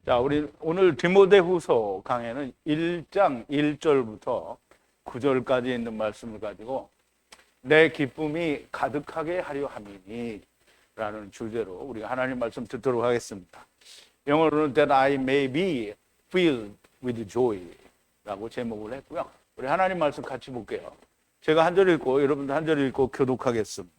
자, 우리 오늘 디모데후서 강해는 1장 1절부터 9절까지 있는 말씀을 가지고 내 기쁨이 가득하게 하려 함이니 라는 주제로 우리가 하나님 말씀 듣도록 하겠습니다. 영어로는 That I may be filled with joy 라고 제목을 했고요. 우리 하나님 말씀 같이 볼게요. 제가 한 절 읽고 여러분도 한 절 읽고 교독하겠습니다.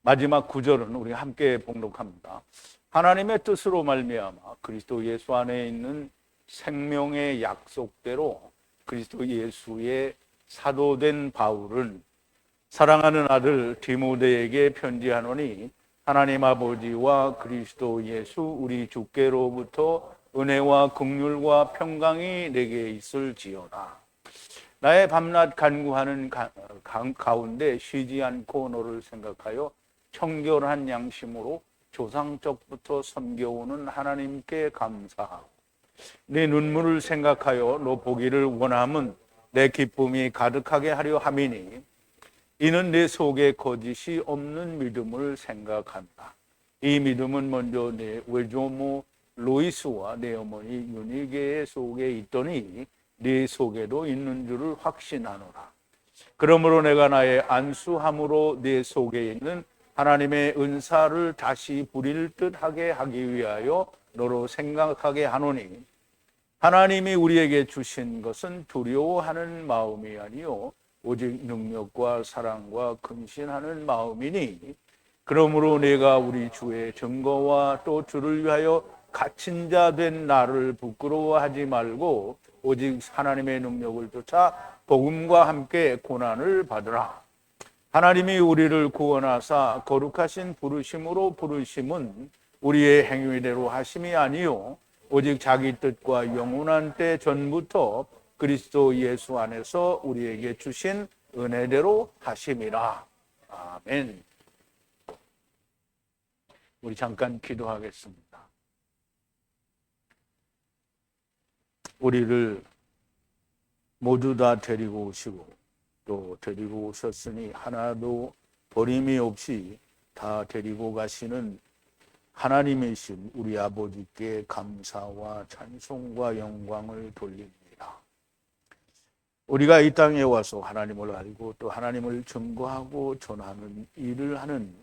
마지막 9절은 우리 함께 봉독합니다. 하나님의 뜻으로 말미암아 그리스도 예수 안에 있는 생명의 약속대로 그리스도 예수의 사도된 바울은 사랑하는 아들 디모데에게 편지하노니 하나님 아버지와 그리스도 예수 우리 주께로부터 은혜와 긍휼과 평강이 내게 있을지어다. 나의 밤낮 간구하는 가운데 쉬지 않고 너를 생각하여 청결한 양심으로 조상적부터 섬겨오는 하나님께 감사하고 내 눈물을 생각하여 너 보기를 원함은 내 기쁨이 가득하게 하려 함이니 이는 내 속에 거짓이 없는 믿음을 생각한다. 이 믿음은 먼저 내 외조모 로이스와 내 어머니 유니게의 속에 있더니 네 속에도 있는 줄을 확신하노라. 그러므로 내가 나의 안수함으로 네 속에 있는 하나님의 은사를 다시 부릴 듯하게 하기 위하여 너로 생각하게 하노니 하나님이 우리에게 주신 것은 두려워하는 마음이 아니요 오직 능력과 사랑과 근신하는 마음이니 그러므로 내가 우리 주의 증거와 또 주를 위하여 갇힌 자 된 나를 부끄러워하지 말고 오직 하나님의 능력을 쫓아 복음과 함께 고난을 받으라. 하나님이 우리를 구원하사 거룩하신 부르심으로 부르심은 우리의 행위대로 하심이 아니요 오직 자기 뜻과 영원한 때 전부터 그리스도 예수 안에서 우리에게 주신 은혜대로 하심이라. 아멘. 우리 잠깐 기도하겠습니다. 우리를 모두 다 데리고 오시고 또 데리고 오셨으니 하나도 버림이 없이 다 데리고 가시는 하나님이신 우리 아버지께 감사와 찬송과 영광을 돌립니다. 우리가 이 땅에 와서 하나님을 알고 또 하나님을 증거하고 전하는 일을 하는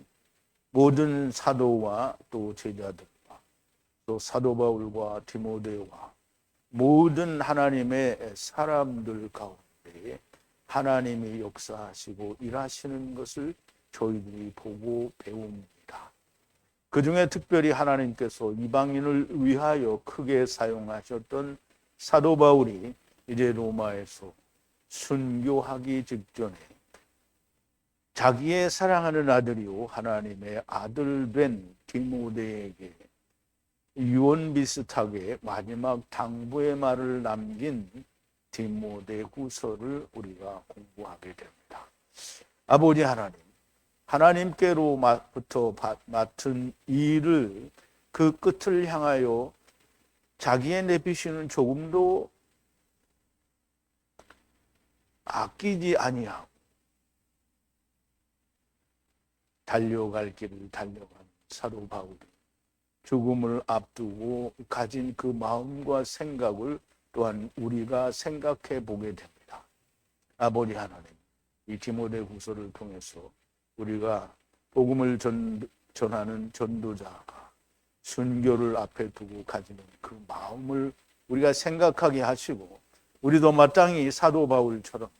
모든 사도와 또 제자들과 또 사도 바울과 디모데와 모든 하나님의 사람들 가운데 하나님이 역사하시고 일하시는 것을 저희들이 보고 배웁니다. 그 중에 특별히 하나님께서 이방인을 위하여 크게 사용하셨던 사도 바울이 이제 로마에서 순교하기 직전에 자기의 사랑하는 아들이요 하나님의 아들 된 디모데에게 유언 비슷하게 마지막 당부의 말을 남긴 디모데후서를 우리가 공부하게 됩니다. 아버지 하나님, 하나님께로부터 맡은 일을 그 끝을 향하여 자기의 내비시는 조금도 아끼지 아니하고 달려갈 길을 달려간 사도 바울이 죽음을 앞두고 가진 그 마음과 생각을 또한 우리가 생각해 보게 됩니다. 아버지 하나님, 이 디모데후서를 통해서 우리가 복음을 전하는 전도자가 순교를 앞에 두고 가지는 그 마음을 우리가 생각하게 하시고 우리도 마땅히 사도 바울처럼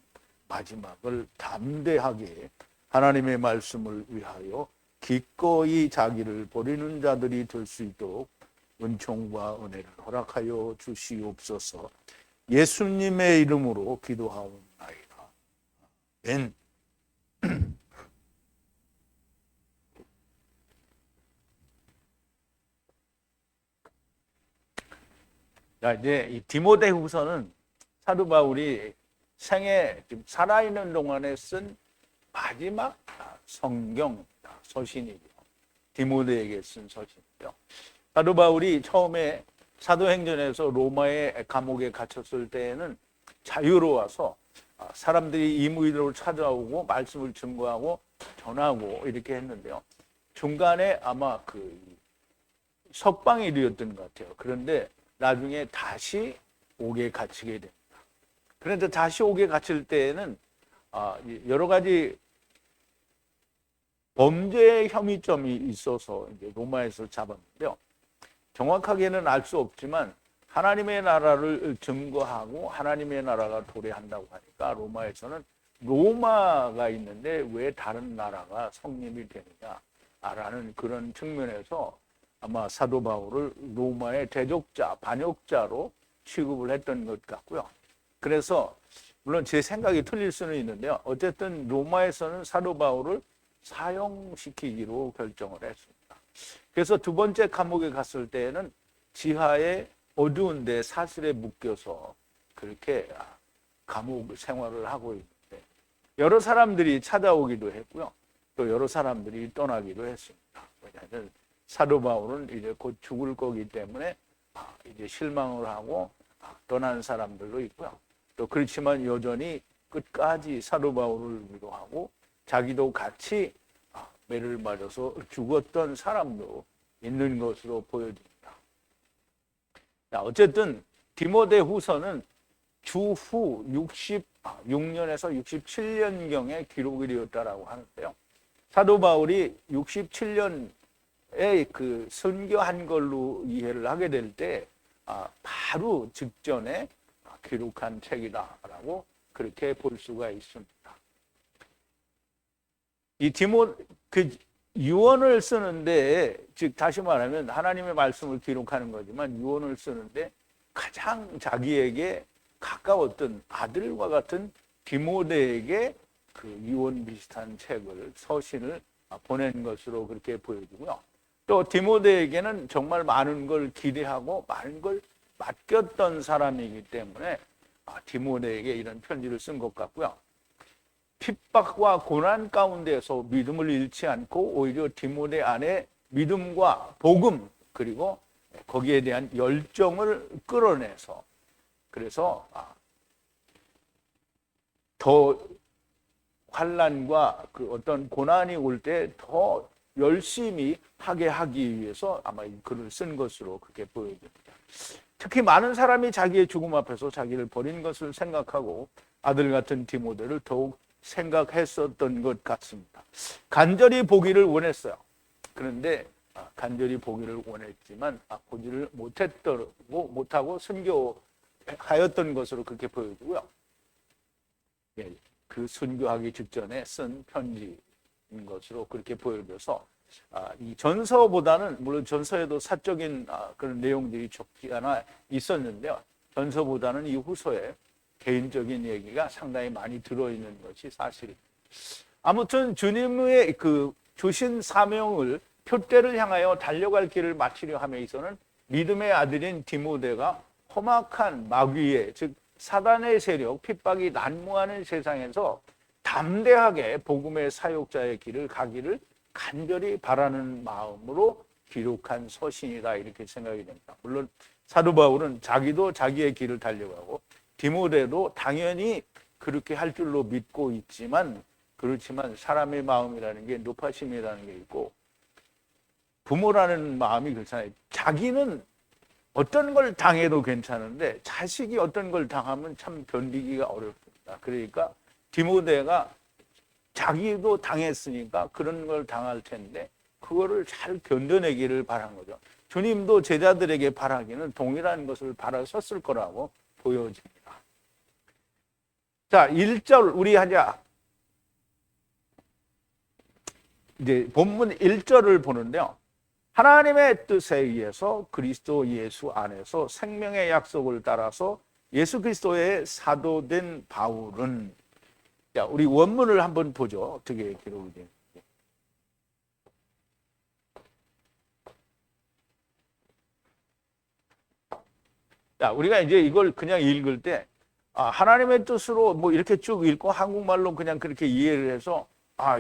마지막을 담대하게 하나님의 말씀을 위하여 기꺼이 자기를 버리는 자들이 될 수 있도록 은총과 은혜를 허락하여 주시옵소서. 예수님의 이름으로 기도하옵나이다. 아멘. 자, 이제 이 디모데후서는 사도 바울이 생에 지금 살아있는 동안에 쓴 마지막 성경 서신이죠. 디모데에게 쓴 서신이죠. 사도 바울이 처음에 사도행전에서 로마의 감옥에 갇혔을 때에는 자유로워서 사람들이 이무이로 찾아오고 말씀을 증거하고 전하고 이렇게 했는데요. 중간에 아마 그 석방일이었던 것 같아요. 그런데 나중에 다시 옥에 갇히게 됩니다. 그런데 다시 옥에 갇힐 때에는 여러 가지 범죄 혐의점이 있어서 이제 로마에서 잡았는데요. 정확하게는 알 수 없지만 하나님의 나라를 증거하고 하나님의 나라가 도래한다고 하니까 로마에서는 로마가 있는데 왜 다른 나라가 성립이 되느냐라는 그런 측면에서 아마 사도 바울을 로마의 대적자, 반역자로 취급을 했던 것 같고요. 그래서 물론 제 생각이 틀릴 수는 있는데요. 어쨌든 로마에서는 사도 바울을 사형시키기로 결정을 했습니다. 그래서 두 번째 감옥에 갔을 때에는 지하에 어두운 데 사슬에 묶여서 그렇게 감옥 생활을 하고 있는데 여러 사람들이 찾아오기도 했고요. 또 여러 사람들이 떠나기도 했습니다. 왜냐하면 사도 바울은 이제 곧 죽을 거기 때문에 이제 실망을 하고 떠난 사람들도 있고요. 또 그렇지만 여전히 끝까지 사도 바울을 위로하고 자기도 같이 매를 맞아서 죽었던 사람도 있는 것으로 보여집니다. 어쨌든 디모데후서는 주후 66년에서 67년경에 기록이 되었다라고 하는데요. 사도 바울이 67년에 그 선교한 걸로 이해를 하게 될 때 바로 직전에 기록한 책이다라고 그렇게 볼 수가 있습니다. 이 유언을 쓰는데, 즉 다시 말하면 하나님의 말씀을 기록하는 거지만 유언을 쓰는데 가장 자기에게 가까웠던 아들과 같은 디모데에게 그 유언 비슷한 책을, 서신을 보낸 것으로 그렇게 보여지고요. 또 디모데에게는 정말 많은 걸 기대하고 많은 걸 맡겼던 사람이기 때문에 디모데에게 이런 편지를 쓴 것 같고요. 핍박과 고난 가운데서 믿음을 잃지 않고 오히려 디모데 안에 믿음과 복음 그리고 거기에 대한 열정을 끌어내서 그래서 더 환난과 그 어떤 고난이 올 때 더 열심히 하게 하기 위해서 아마 이 글을 쓴 것으로 그렇게 보여집니다. 특히 많은 사람이 자기의 죽음 앞에서 자기를 버린 것을 생각하고 아들 같은 디모데를 더욱 생각했었던 것 같습니다. 간절히 보기를 원했어요. 그런데 간절히 보기를 원했지만 보지를 못하고 순교하였던 것으로 그렇게 보여지고요. 그 순교하기 직전에 쓴 편지인 것으로 그렇게 보여져서 이 전서보다는 물론 전서에도 사적인 그런 내용들이 적지 않아 있었는데요. 전서보다는 이 후서에 개인적인 얘기가 상당히 많이 들어있는 것이 사실입니다. 아무튼 주님의 그 주신 사명을 표대를 향하여 달려갈 길을 마치려 함에 있어서는 믿음의 아들인 디모데가 험악한 마귀의 즉 사단의 세력, 핍박이 난무하는 세상에서 담대하게 복음의 사역자의 길을 가기를 간절히 바라는 마음으로 기록한 서신이다 이렇게 생각이 됩니다. 물론 사도 바울은 자기도 자기의 길을 달려가고 디모데도 당연히 그렇게 할 줄로 믿고 있지만 그렇지만 사람의 마음이라는 게 높아심이라는 게 있고 부모라는 마음이 그렇잖아요. 자기는 어떤 걸 당해도 괜찮은데 자식이 어떤 걸 당하면 참 견디기가 어렵습니다. 그러니까 디모데가 자기도 당했으니까 그런 걸 당할 텐데 그거를 잘 견뎌내기를 바란 거죠. 주님도 제자들에게 바라기는 동일한 것을 바라셨을 거라고 보여집니다. 자, 1절 우리 하자. 이제 본문 1절을 보는데요. 하나님의 뜻에 의해서 그리스도 예수 안에서 생명의 약속을 따라서 예수 그리스도의 사도된 바울은 자, 우리 원문을 한번 보죠. 어떻게 기록이 되는지. 자, 우리가 이제 이걸 그냥 읽을 때 하나님의 뜻으로 뭐 이렇게 쭉 읽고 한국말로 그냥 그렇게 이해를 해서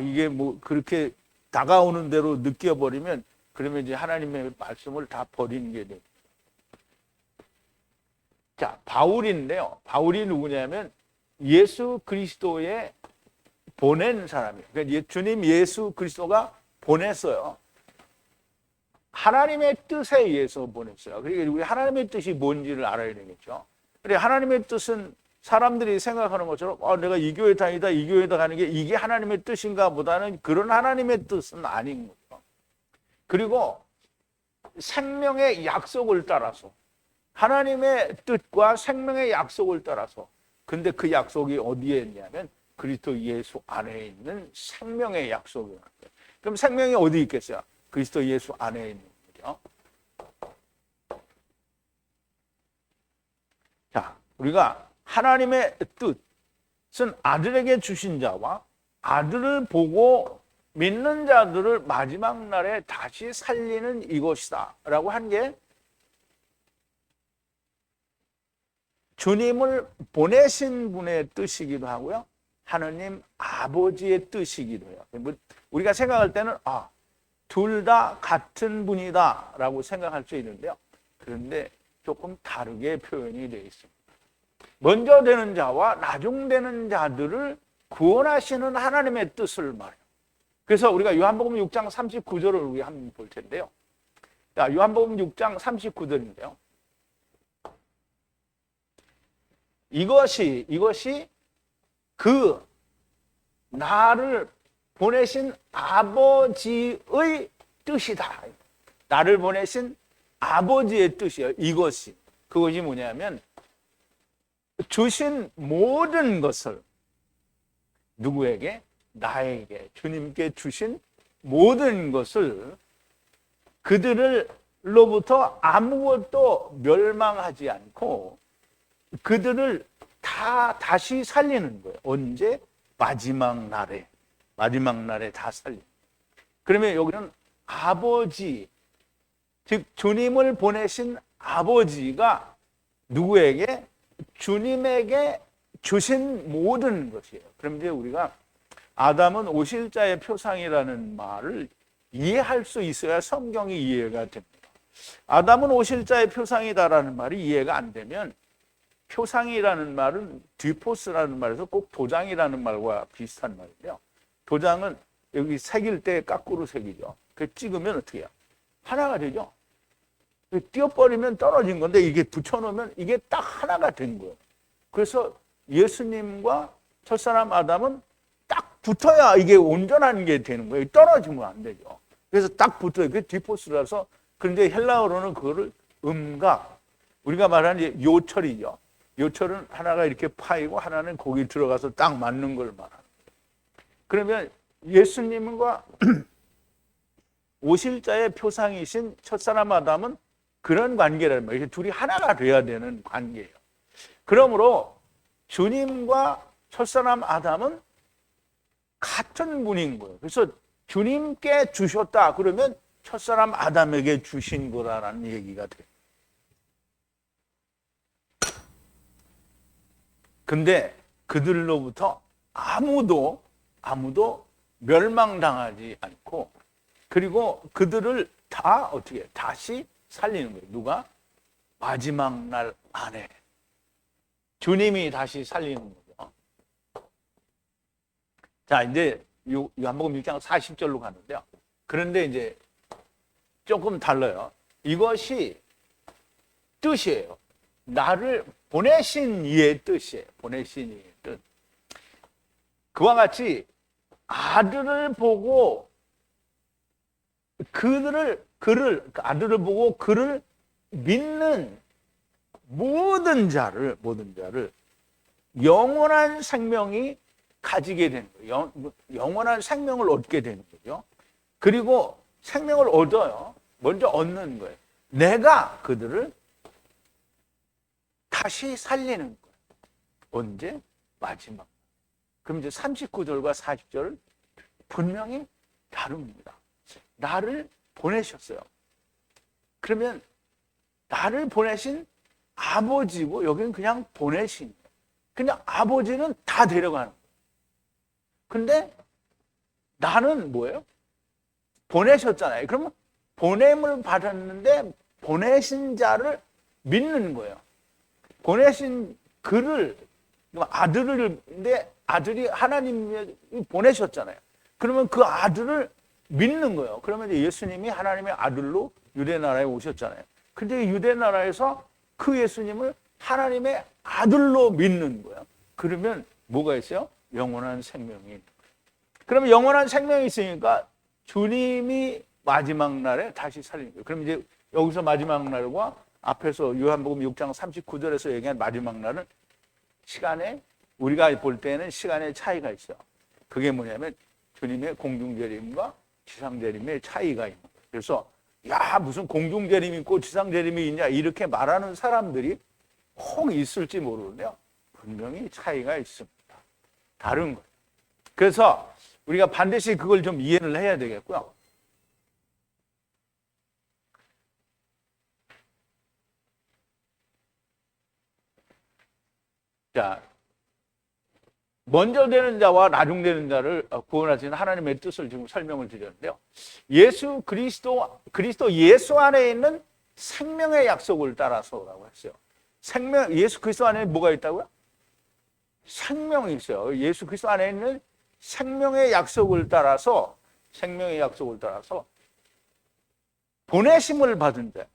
이게 뭐 그렇게 다가오는 대로 느껴버리면 그러면 이제 하나님의 말씀을 다 버리는 게 돼요. 자, 바울인데요. 바울이 누구냐면 예수 그리스도의 보낸 사람이에요. 그러니까 주님 예수 그리스도가 보냈어요. 하나님의 뜻에 의해서 보냈어요. 그러니까 우리 하나님의 뜻이 뭔지를 알아야 되겠죠. 그래, 하나님의 뜻은 사람들이 생각하는 것처럼 내가 이 교회 다니다 이 교회다 가는 게 이게 하나님의 뜻인가 보다는 그런 하나님의 뜻은 아닌 거죠. 그리고 생명의 약속을 따라서 하나님의 뜻과 생명의 약속을 따라서, 근데 그 약속이 어디에 있냐면 그리스도 예수 안에 있는 생명의 약속이에요. 그럼 생명이 어디 있겠어요? 그리스도 예수 안에 있는 거죠. 자, 우리가 하나님의 뜻은 아들에게 주신 자와 아들을 보고 믿는 자들을 마지막 날에 다시 살리는 이것이다 라고 한 게 주님을 보내신 분의 뜻이기도 하고요, 하느님 아버지의 뜻이기도 해요. 우리가 생각할 때는 둘 다 같은 분이다 라고 생각할 수 있는데요, 그런데 조금 다르게 표현이 되어 있습니다. 먼저 되는 자와 나중 되는 자들을 구원하시는 하나님의 뜻을 말해요. 그래서 우리가 요한복음 6장 39절을 우리 한번 볼 텐데요. 자, 요한복음 6장 39절인데요. 이것이 그 나를 보내신 아버지의 뜻이다. 나를 보내신 아버지의 뜻이에요. 그것이 뭐냐면 주신 모든 것을 누구에게? 나에게, 주님께 주신 모든 것을 그들로부터 아무것도 멸망하지 않고 그들을 다 다시 살리는 거예요. 언제? 마지막 날에 다 살리는 거예요. 그러면 여기는 아버지, 즉 주님을 보내신 아버지가 누구에게? 주님에게 주신 모든 것이에요. 그럼 이제 우리가 아담은 오실자의 표상이라는 말을 이해할 수 있어야 성경이 이해가 됩니다. 아담은 오실자의 표상이다라는 말이 이해가 안 되면, 표상이라는 말은 디포스라는 말에서 꼭 도장이라는 말과 비슷한 말이에요. 도장은 여기 새길 때 거꾸로 새기죠. 그 찍으면 어떻게 해요? 하나가 되죠. 띄어버리면 떨어진 건데 이게 붙여놓으면 이게 딱 하나가 된 거예요. 그래서 예수님과 첫사람 아담은 딱 붙어야 이게 온전한 게 되는 거예요. 떨어지면 안 되죠. 그래서 딱 붙어요. 그게 디포스라서. 그런데 헬라어로는 그거를 음각, 우리가 말하는 요철이죠. 요철은 하나가 이렇게 파이고 하나는 거기 들어가서 딱 맞는 걸 말하는 거예요. 그러면 예수님과 오실자의 표상이신 첫사람 아담은 그런 관계라는 말이에요. 둘이 하나가 돼야 되는 관계예요. 그러므로 주님과 첫사람 아담은 같은 분인 거예요. 그래서 주님께 주셨다 그러면 첫사람 아담에게 주신 거라는 얘기가 돼요. 근데 그들로부터 아무도 멸망당하지 않고, 그리고 그들을 다 어떻게 다시 살리는 거예요. 누가? 마지막 날 안에 주님이 다시 살리는 거죠. 자, 이제 요한복음 6장 40절로 가는데요. 그런데 이제 조금 달라요. 이것이 뜻이에요. 나를 보내신 이의 뜻이에요. 보내신 이의 뜻. 그와 같이 아들을 보고 아들을 보고 그를 믿는 모든 자를 영원한 생명이 가지게 되는 거예요. 영원한 생명을 얻게 되는 거죠. 그리고 생명을 얻어요. 먼저 얻는 거예요. 내가 그들을 다시 살리는 거예요. 언제? 마지막. 그럼 이제 39절과 40절 분명히 다릅니다. 나를 보내셨어요. 그러면 나를 보내신 아버지고, 여기는 그냥 보내신 거예요. 그냥 아버지는 다 데려가는 거예요. 근데 나는 뭐예요? 보내셨잖아요. 그러면 보냄을 받았는데 보내신 자를 믿는 거예요. 보내신 그를, 아들이 하나님이 보내셨잖아요. 그러면 그 아들을 믿는 거예요. 그러면 이제 예수님이 하나님의 아들로 유대 나라에 오셨잖아요. 근데 유대 나라에서 그 예수님을 하나님의 아들로 믿는 거예요. 그러면 뭐가 있어요? 영원한 생명이 있는 거예요. 그러면 영원한 생명이 있으니까 주님이 마지막 날에 다시 살리는 거예요. 그럼 이제 여기서 마지막 날과 앞에서 요한복음 6장 39절에서 얘기한 마지막 날은 시간에, 우리가 볼 때는 시간의 차이가 있어요. 그게 뭐냐면 주님의 공중재림과 지상재림의 차이가 있는 거예요. 그래서 야, 무슨 공중재림 있고 지상재림이 있냐 이렇게 말하는 사람들이 혹 있을지 모르는데요. 분명히 차이가 있습니다. 다른 거예요. 그래서 우리가 반드시 그걸 좀 이해를 해야 되겠고요. 자, 먼저 되는 자와 나중 되는 자를 구원하시는 하나님의 뜻을 지금 설명을 드렸는데요. 예수 그리스도 예수 안에 있는 생명의 약속을 따라서라고 했어요. 예수 그리스도 안에 뭐가 있다고요? 생명이 있어요. 예수 그리스도 안에 있는 생명의 약속을 따라서 보내심을 받은 자.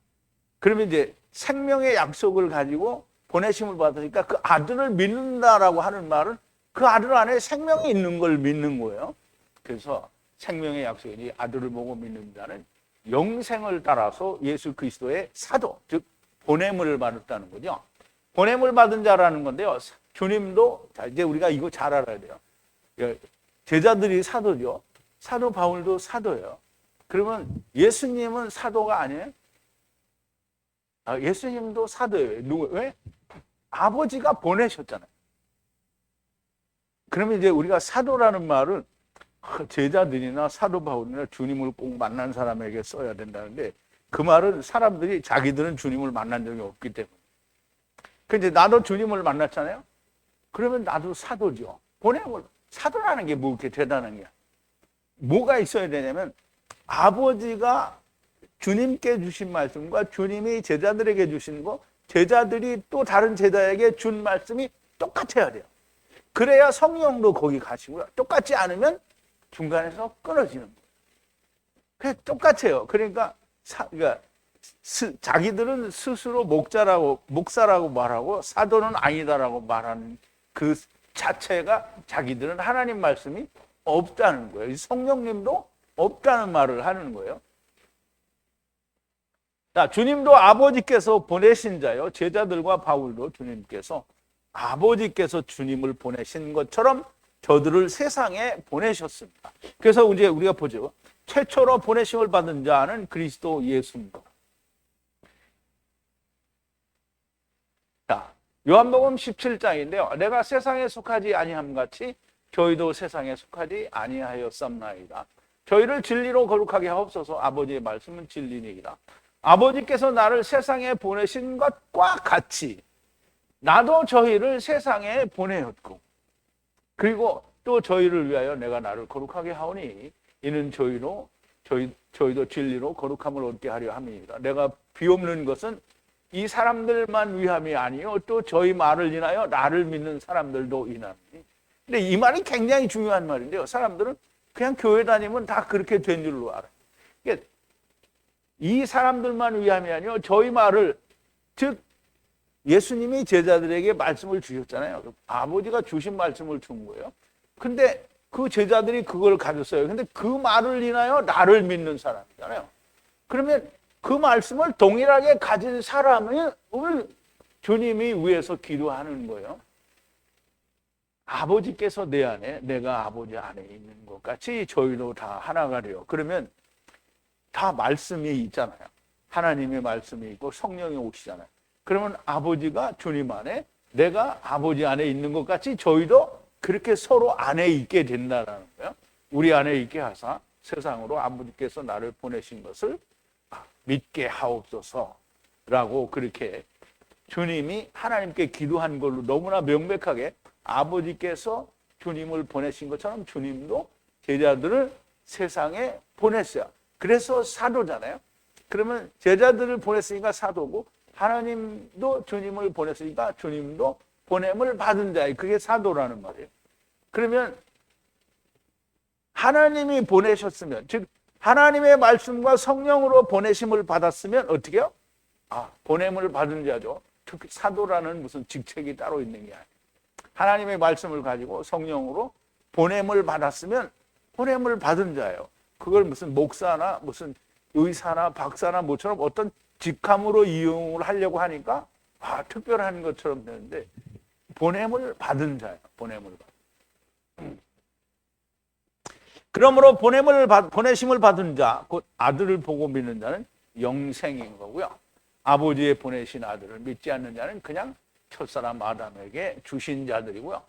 그러면 이제 생명의 약속을 가지고 보내심을 받으니까 그 아들을 믿는다라고 하는 말은 그 아들 안에 생명이 있는 걸 믿는 거예요. 그래서 생명의 약속이니 아들을 보고 믿는 자는 영생을 따라서 예수 그리스도의 사도, 즉 보냄을 받았다는 거죠. 보냄을 받은 자라는 건데요. 주님도, 자, 이제 우리가 이거 잘 알아야 돼요. 제자들이 사도죠. 사도 바울도 사도예요. 그러면 예수님은 사도가 아니에요? 예수님도 사도예요. 왜? 아버지가 보내셨잖아요. 그러면 이제 우리가 사도라는 말은 제자들이나 사도 바울이나 주님을 꼭 만난 사람에게 써야 된다는데 그 말은 사람들이 자기들은 주님을 만난 적이 없기 때문에. 근데 나도 주님을 만났잖아요. 그러면 나도 사도죠. 사도라는 게 뭐 그렇게 대단한 게 뭐가 있어야 되냐면 아버지가 주님께 주신 말씀과 주님이 제자들에게 주신 거, 제자들이 또 다른 제자에게 준 말씀이 똑같아야 돼요. 그래야 성령도 거기 가시고요. 똑같지 않으면 중간에서 끊어지는 거예요. 그래서 똑같아요. 그러니까 자기들은 스스로 목사라고 말하고 사도는 아니다라고 말하는 그 자체가 자기들은 하나님 말씀이 없다는 거예요. 성령님도 없다는 말을 하는 거예요. 자, 주님도 아버지께서 보내신 자요. 제자들과 바울도 아버지께서 주님을 보내신 것처럼 저들을 세상에 보내셨습니다. 그래서 이제 우리가 보죠. 최초로 보내심을 받은 자는 그리스도 예수입니다. 자, 요한복음 17장인데요. 내가 세상에 속하지 아니함 같이 저희도 세상에 속하지 아니하였삼나이다. 저희를 진리로 거룩하게 하옵소서. 아버지의 말씀은 진리니이다. 아버지께서 나를 세상에 보내신 것과 같이 나도 저희를 세상에 보내었고 그리고 또 저희를 위하여 내가 나를 거룩하게 하오니 이는 저희도 진리로 거룩함을 얻게 하려 함이니라. 내가 비옵는 것은 이 사람들만 위함이 아니요 또 저희 말을 인하여 나를 믿는 사람들도 인함이니. 근데 이 말이 굉장히 중요한 말인데요. 사람들은 그냥 교회 다니면 다 그렇게 된 줄로 알아요. 그러니까 이 사람들만 위함이 아니요 저희 말을, 즉 예수님이 제자들에게 말씀을 주셨잖아요. 아버지가 주신 말씀을 준 거예요. 근데 그 제자들이 그걸 가졌어요. 근데 그 말을 인하여 나를 믿는 사람이잖아요. 그러면 그 말씀을 동일하게 가진 사람을 주님이 위해서 기도하는 거예요. 아버지께서 내 안에, 내가 아버지 안에 있는 것 같이 저희도 다 하나가 되어. 그러면 다 말씀이 있잖아요. 하나님의 말씀이 있고 성령이 오시잖아요. 그러면 아버지가 주님 안에, 내가 아버지 안에 있는 것 같이 저희도 그렇게 서로 안에 있게 된다는 거예요. 우리 안에 있게 하사 세상으로 아버지께서 나를 보내신 것을 믿게 하옵소서라고 그렇게 주님이 하나님께 기도한 걸로 너무나 명백하게 아버지께서 주님을 보내신 것처럼 주님도 제자들을 세상에 보냈어요. 그래서 사도잖아요. 그러면 제자들을 보냈으니까 사도고 하나님도 주님을 보냈으니까 주님도 보냄을 받은 자예요. 그게 사도라는 말이에요. 그러면 하나님이 보내셨으면, 즉 하나님의 말씀과 성령으로 보내심을 받았으면 어떻게 해요? 보냄을 받은 자죠. 특히 사도라는 무슨 직책이 따로 있는 게 아니에요. 하나님의 말씀을 가지고 성령으로 보냄을 받았으면 보냄을 받은 자예요. 그걸 무슨 목사나 무슨 의사나 박사나 뭐처럼 어떤 직함으로 이용을 하려고 하니까 특별한 것처럼 되는데 보냄을 받은 자예요. 보냄을 받은. 그러므로 보내심을 받은 자, 곧 아들을 보고 믿는 자는 영생인 거고요. 아버지의 보내신 아들을 믿지 않는 자는 그냥 첫사람 아담에게 주신 자들이고요.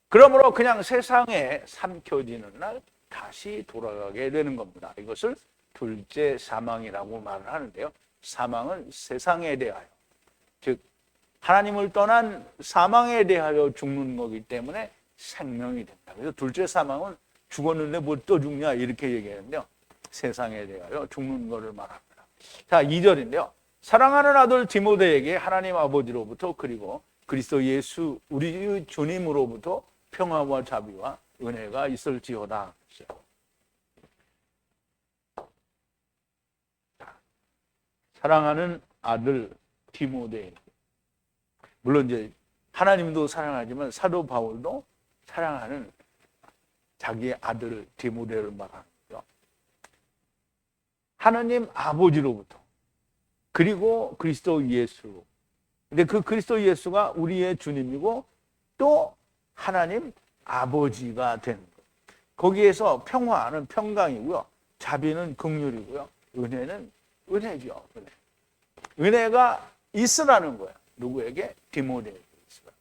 그러므로 그냥 세상에 삼켜지는 날 다시 돌아가게 되는 겁니다. 이것을 둘째 사망이라고 말을 하는데요. 사망은 세상에 대하여, 즉 하나님을 떠난 사망에 대하여 죽는 거기 때문에 생명이 된다. 그래서 둘째 사망은 죽었는데 뭐 또 죽냐 이렇게 얘기하는데요. 세상에 대하여 죽는 것을 말합니다. 자, 2절인데요. 사랑하는 아들 디모데에게 하나님 아버지로부터 그리고 그리스도 예수 우리 주님으로부터 평화와 자비와 은혜가 있을지어다. 사랑하는 아들 디모데. 물론 이제 하나님도 사랑하지만 사도 바울도 사랑하는 자기의 아들 디모데를 말하는 거죠. 하나님 아버지로부터 그리고 그리스도 예수. 근데 그 그리스도 예수가 우리의 주님이고 또 하나님 아버지가 되는 거예요. 거기에서 평화는 평강이고요. 자비는 긍휼이고요. 은혜는 은혜죠. 은혜가 있으라는 거예요. 누구에게? 디모데에게 있으라.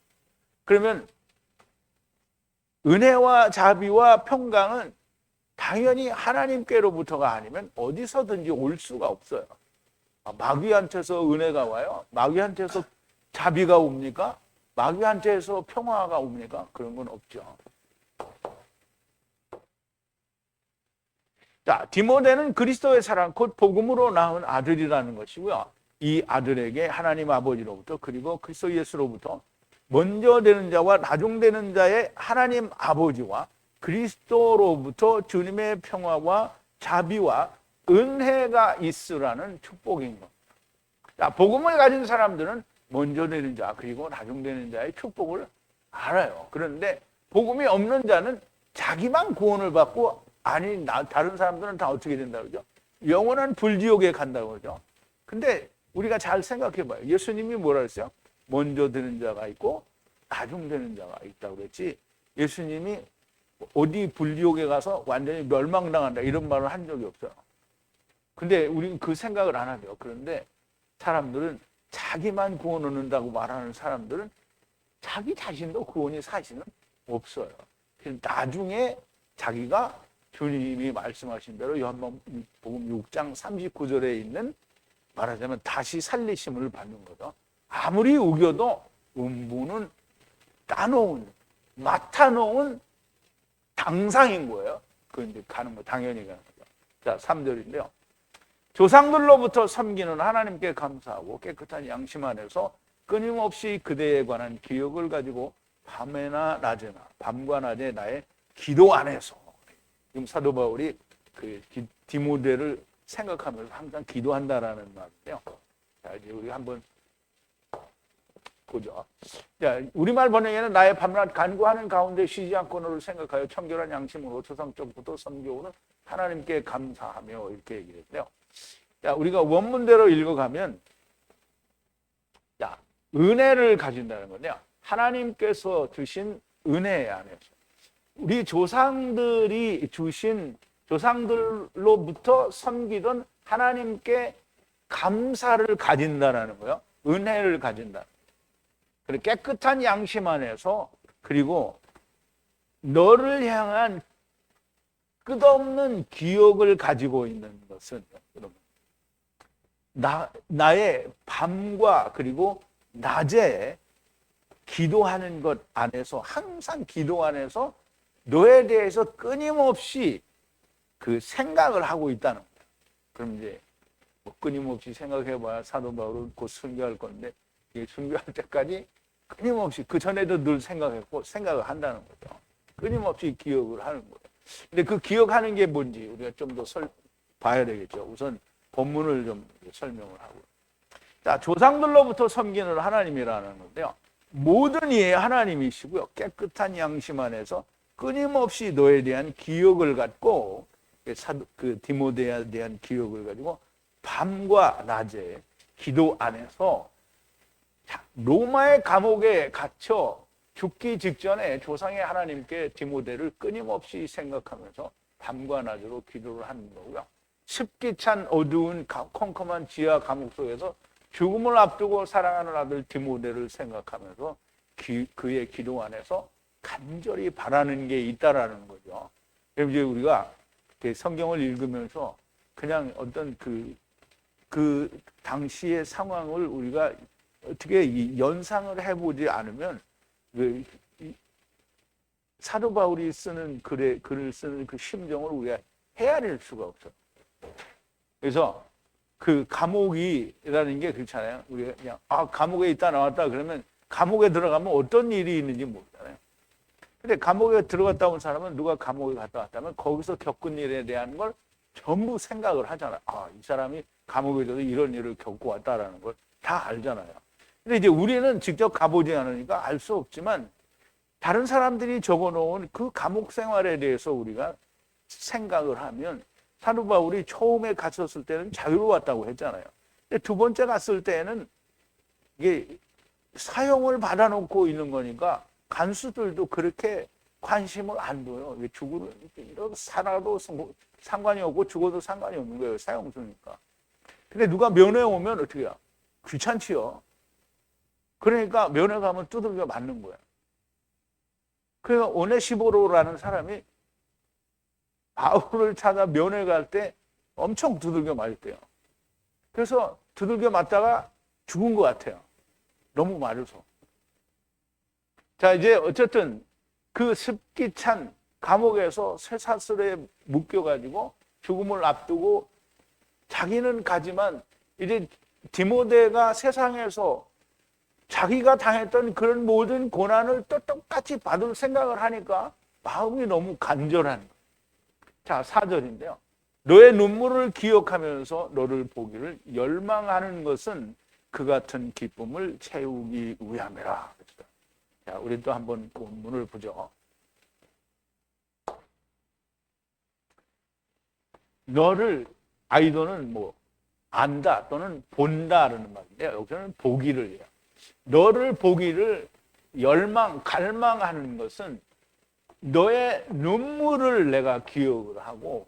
그러면 은혜와 자비와 평강은 당연히 하나님께로부터가 아니면 어디서든지 올 수가 없어요. 마귀한테서 은혜가 와요? 마귀한테서 자비가 옵니까? 마귀한테서 평화가 옵니까? 그런 건 없죠. 자, 디모데는 그리스도의 사랑, 곧 복음으로 낳은 아들이라는 것이고요. 이 아들에게 하나님 아버지로부터 그리고 그리스도 예수로부터 먼저 되는 자와 나중되는 자의 하나님 아버지와 그리스도로부터 주님의 평화와 자비와 은혜가 있으라는 축복인 겁니다. 자, 복음을 가진 사람들은 먼저 되는 자 그리고 나중되는 자의 축복을 알아요. 그런데 복음이 없는 자는 자기만 구원을 받고 다른 사람들은 다 어떻게 된다 그러죠? 영원한 불지옥에 간다고 그러죠. 근데 우리가 잘 생각해 봐요. 예수님이 뭐라 그랬어요? 먼저 되는 자가 있고 나중 되는 자가 있다고 그랬지. 예수님이 어디 불지옥에 가서 완전히 멸망당한다 이런 말을 한 적이 없어요. 근데 우리는 그 생각을 안 하죠. 그런데 사람들은 자기만 구원 얻는다고 말하는 사람들은 자기 자신도 구원이 사실은 없어요. 그래서 나중에 자기가 주님이 말씀하신 대로 요한복음 6장 39절에 있는 말하자면 다시 살리심을 받는 거죠. 아무리 우겨도 음부는 맡아놓은 당상인 거예요. 그 이제 가는 거 당연히 가는 거죠. 자, 3절인데요. 조상들로부터 섬기는 하나님께 감사하고 깨끗한 양심 안에서 끊임없이 그대에 관한 기억을 가지고 밤과 낮에 나의 기도 안에서 지금 사도 바울이 그 디모데를 생각하면서 항상 기도한다라는 말인데요. 자, 이제 우리 한번 보죠. 자, 우리말 번역에는 나의 밤낮 간구하는 가운데 쉬지 않고 너를 생각하여 청결한 양심으로 조상적부터 섬겨오는 하나님께 감사하며 이렇게 얘기를 했대요. 자, 우리가 원문대로 읽어가면 자, 은혜를 가진다는 건데요. 하나님께서 주신 은혜 안에서 우리 조상들이 주신 조상들로부터 섬기던 하나님께 감사를 가진다는 거예요. 은혜를 가진다. 그리고 깨끗한 양심 안에서 그리고 너를 향한 끝없는 기억을 가지고 있는 것은 여러분 나의 밤과 그리고 낮에 기도하는 것 안에서 항상 기도 안에서 너에 대해서 끊임없이 그 생각을 하고 있다는 거예요. 그럼 이제 뭐 끊임없이 생각해봐야 사도 바울은 곧 순교할 건데 순교할 때까지 끊임없이 그 전에도 늘 생각했고 생각을 한다는 거죠. 끊임없이 기억을 하는 거예요. 근데 그 기억하는 게 뭔지 우리가 좀 더 봐야 되겠죠. 우선 본문을 좀 설명을 하고. 자, 조상들로부터 섬기는 하나님이라는 건데요. 모든 이의 하나님이시고요. 깨끗한 양심 안에서 끊임없이 너에 대한 기억을 갖고 그 디모데에 대한 기억을 가지고 밤과 낮에 기도 안에서 로마의 감옥에 갇혀 죽기 직전에 조상의 하나님께 디모데를 끊임없이 생각하면서 밤과 낮으로 기도를 하는 거고요. 습기 찬 어두운 컴컴한 지하 감옥 속에서 죽음을 앞두고 사랑하는 아들 디모데를 생각하면서 그의 기도 안에서 간절히 바라는 게 있다라는 거죠. 이제 우리가 성경을 읽으면서 그냥 어떤 그 당시의 상황을 우리가 어떻게 연상을 해보지 않으면 사도 바울이 쓰는 글을 쓰는 그 심정을 우리가 헤아릴 수가 없어요. 그래서 그 감옥이라는 게 그렇잖아요. 우리가 그냥 감옥에 있다 나왔다 그러면 감옥에 들어가면 어떤 일이 있는지 모르잖아요. 근데 감옥에 들어갔다 온 사람은 누가 감옥에 갔다 왔다면 거기서 겪은 일에 대한 걸 전부 생각을 하잖아요. 이 사람이 감옥에 들어서 이런 일을 겪고 왔다라는 걸 다 알잖아요. 근데 이제 우리는 직접 가보지 않으니까 알 수 없지만 다른 사람들이 적어놓은 그 감옥 생활에 대해서 우리가 생각을 하면 사도 바울이 처음에 갔었을 때는 자유로웠다고 했잖아요. 근데 두 번째 갔을 때는 이게 사형을 받아놓고 있는 거니까 간수들도 그렇게 관심을 안 둬요. 살아도 상관이 없고 죽어도 상관이 없는 거예요. 사형수니까. 근데 누가 면회 오면 어떻게 해요? 귀찮지요. 그러니까 면회 가면 두들겨 맞는 거야. 그러니까 오네시보로라는 사람이 바울을 찾아 면회 갈 때 엄청 두들겨 맞았대요. 그래서 두들겨 맞다가 죽은 것 같아요. 너무 맞아서. 자, 이제 어쨌든 그 습기 찬 감옥에서 쇠사슬에 묶여가지고 죽음을 앞두고 자기는 가지만 이제 디모데가 세상에서 자기가 당했던 그런 모든 고난을 또 똑같이 받을 생각을 하니까 마음이 너무 간절한 거예요. 자, 4절인데요. 너의 눈물을 기억하면서 너를 보기를 열망하는 것은 그 같은 기쁨을 채우기 위함이라. 자, 우리 또 한번 본문을 보죠. 너를 아이도는 안다 또는 본다라는 말인데요. 여기서는 보기를 해요. 너를 보기를 갈망하는 것은 너의 눈물을 내가 기억을 하고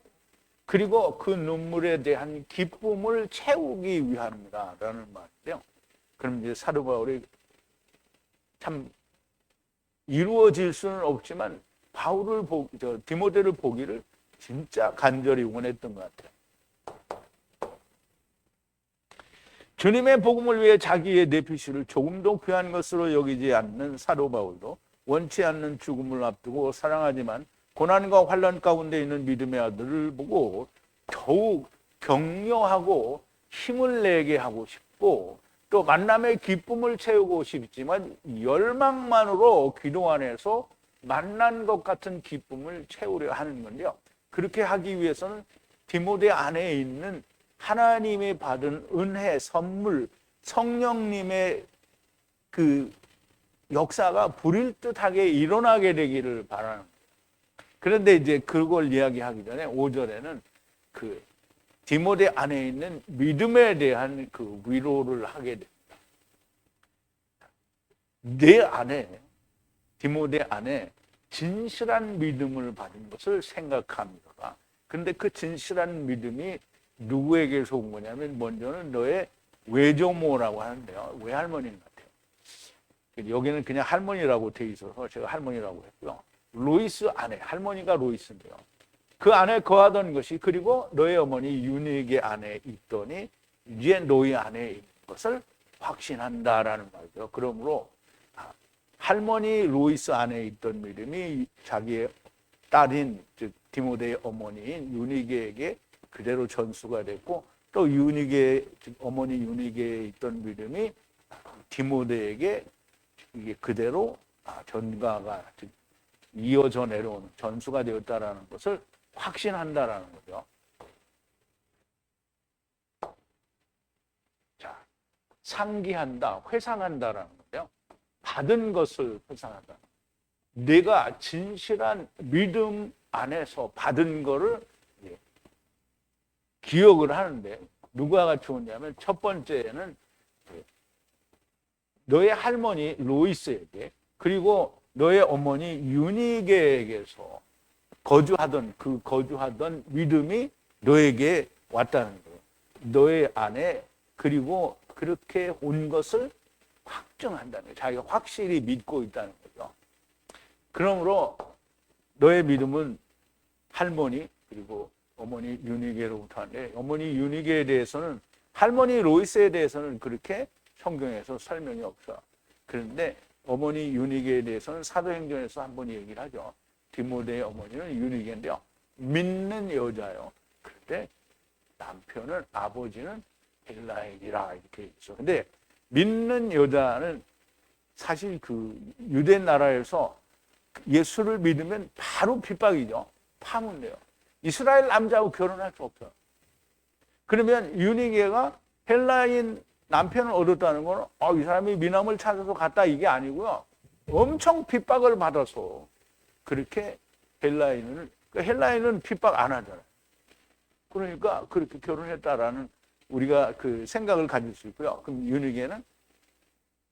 그리고 그 눈물에 대한 기쁨을 채우기 위함이다 라는 말인데요. 그럼 이제 사도 바울이 참 이루어질 수는 없지만 디모데를 보기를 진짜 간절히 원했던 것 같아요. 주님의 복음을 위해 자기의 내피시를 조금도 귀한 것으로 여기지 않는 사도 바울도 원치 않는 죽음을 앞두고 사랑하지만 고난과 환난 가운데 있는 믿음의 아들을 보고 더욱 격려하고 힘을 내게 하고 싶고 또 만남의 기쁨을 채우고 싶지만 열망만으로 기도 안에서 만난 것 같은 기쁨을 채우려 하는 건데요. 그렇게 하기 위해서는 디모데 안에 있는 하나님이 받은 은혜, 선물, 성령님의 그 역사가 불일듯하게 일어나게 되기를 바라는 거예요. 그런데 이제 그걸 이야기하기 전에 5절에는 그 디모데 안에 있는 믿음에 대한 그 위로를 하게 됩니다. 내 안에, 디모데 안에 진실한 믿음을 받은 것을 생각합니다. 그런데 그 진실한 믿음이 누구에게서 온 거냐면 먼저는 너의 외조모라고 하는데요. 외할머니 같아요. 여기는 그냥 할머니라고 돼 있어서 제가 할머니라고 했고요. 로이스 아내, 할머니가 로이스인데요. 그 안에 거하던 것이 그리고 너의 어머니 유닉의 안에 있더니 이제 너희 안에 있는 것을 확신한다라는 말이죠. 그러므로 할머니 로이스 안에 있던 믿음이 자기의 딸인 즉 디모데의 어머니인 유니게에게 그대로 전수가 됐고 또 유니게 즉 어머니 유니게에 있던 믿음이 디모데에게 이게 그대로 전가가 즉 이어져 내려오는 전수가 되었다라는 것을 확신한다라는 거죠. 상기한다, 회상한다라는 거예요. 받은 것을 회상한다. 내가 진실한 믿음 안에서 받은 거를 기억을 하는데 누가가 좋냐면 첫 번째는 너의 할머니 로이스에게 그리고 너의 어머니 유니게에게서 거주하던 믿음이 너에게 왔다는 거예요. 너의 안에 그리고 그렇게 온 것을 확증한다는 거예요. 자기가 확실히 믿고 있다는 거죠. 그러므로 너의 믿음은 할머니 그리고 어머니 유니게로부터 하는데 어머니 유니게에 대해서는 할머니 로이스에 대해서는 그렇게 성경에서 설명이 없어요. 그런데 어머니 유니게에 대해서는 사도행전에서 한 번 얘기를 하죠. 디모데의 어머니는 유니게인데요. 믿는 여자요. 그런데 남편은 아버지는 헬라인이라 이렇게 있어. 근데 믿는 여자는 사실 그 유대 나라에서 예수를 믿으면 바로 핍박이죠. 파문돼요. 이스라엘 남자하고 결혼할 수 없어요. 그러면 유니게가 헬라인 남편을 얻었다는 거는 이 사람이 미남을 찾아서 갔다 이게 아니고요. 엄청 핍박을 받아서 그렇게 헬라인은 핍박 안 하잖아요. 그러니까 그렇게 결혼했다라는 우리가 그 생각을 가질 수 있고요. 그럼 유니게는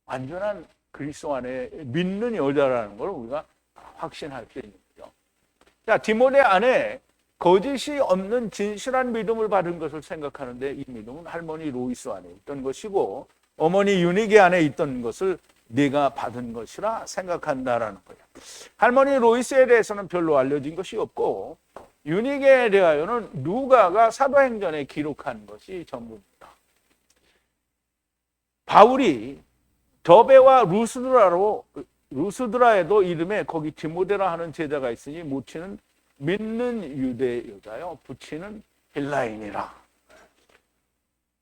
완전한 그리스도 안에 믿는 여자라는 걸 우리가 확신할 수 있는 거죠. 자, 디모데 안에 거짓이 없는 진실한 믿음을 받은 것을 생각하는데 이 믿음은 할머니 로이스 안에 있던 것이고 어머니 유니게 안에 있던 것을 네가 받은 것이라 생각한다라는 거예요. 할머니 로이스에 대해서는 별로 알려진 것이 없고 유니게에 대하여는 누가가 사도행전에 기록한 것이 전부입니다. 바울이 더베와 루스드라에도 이름에 거기 디모데라 하는 제자가 있으니 모치는 믿는 유대 여자요 부치는 헬라인이라.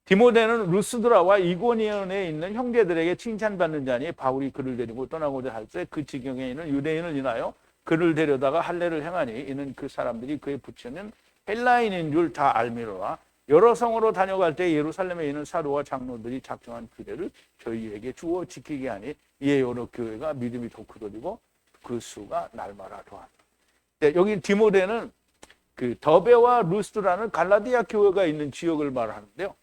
디모데는 루스드라와 이고니온에 있는 형제들에게 칭찬받는 자니 바울이 그를 데리고 떠나고자 할 때 그 지경에 있는 유대인을 인하여 그를 데려다가 할례를 행하니 이는 그 사람들이 그의 부처는 헬라인인 줄 다 알미로라. 여러 성으로 다녀갈 때 예루살렘에 있는 사도와 장로들이 작정한 규례를 저희에게 주어 지키게 하니 이에 여러 교회가 믿음이 돋구어지고 그 수가 날마다 더한다. 여기 디모데는 그 더베와 루스드라는 갈라디아 교회가 있는 지역을 말하는데요.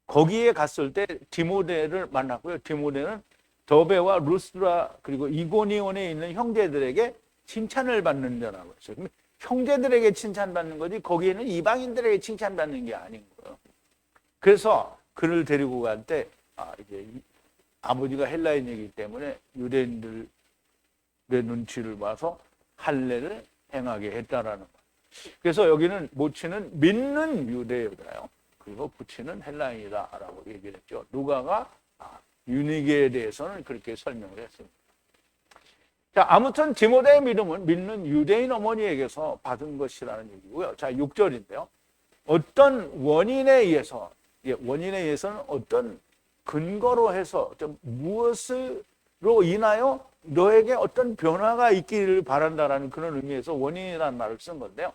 거기에 갔을 때 디모데를 만났고요. 디모데는 더베와 루스드라 그리고 이고니온에 있는 형제들에게 칭찬을 받는 자라고 했어요. 형제들에게 칭찬받는 거지 거기에는 이방인들에게 칭찬받는 게 아닌 거예요. 그래서 그를 데리고 갈 때 이제 아버지가 헬라인이기 때문에 유대인들의 눈치를 봐서 할례를 행하게 했다라는 거예요. 그래서 여기는 모치는 믿는 유대 여자요. 그리고 부치는 헬라인이다라고 얘기를 했죠. 누가가 유니게에 대해서는 그렇게 설명을 했습니다. 자, 아무튼 디모데의 믿음은 믿는 유대인 어머니에게서 받은 것이라는 얘기고요. 자, 6절인데요. 어떤 원인에 의해서는 어떤 근거로 해서 무엇으로 인하여 너에게 어떤 변화가 있기를 바란다라는 그런 의미에서 원인이라는 말을 쓴 건데요.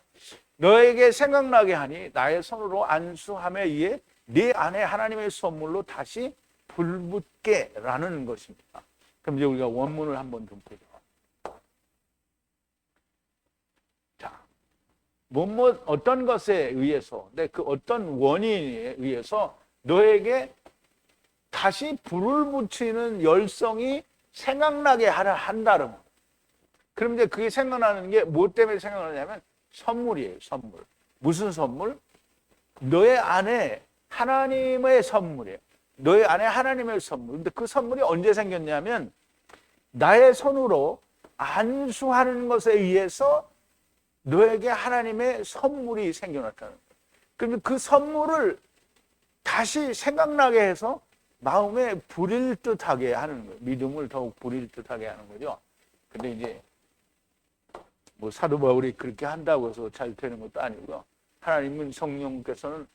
너에게 생각나게 하니 나의 손으로 안수함에 의해 네 안에 하나님의 선물로 다시 불붙게라는 것입니다. 그럼 이제 우리가 원문을 한번 좀 보죠. 자, 어떤 것에 의해서, 그 어떤 원인에 의해서 너에게 다시 불을 붙이는 열성이 생각나게 한다는 거. 그럼 이제 그게 생각나는 게 뭐 때문에 생각나냐면 선물이에요, 선물. 무슨 선물? 너의 안에 하나님의 선물이에요. 너의 안에 하나님의 선물. 근데 그 선물이 언제 생겼냐면 나의 손으로 안수하는 것에 의해서 너에게 하나님의 선물이 생겨났다는 거예요. 그러면 그 선물을 다시 생각나게 해서 마음에 불일 듯하게 하는 거예요. 믿음을 더욱 불일 듯하게 하는 거죠. 근데 이제 뭐 사도 바울이 그렇게 한다고 해서 잘 되는 것도 아니고요. 하나님의 성령께서는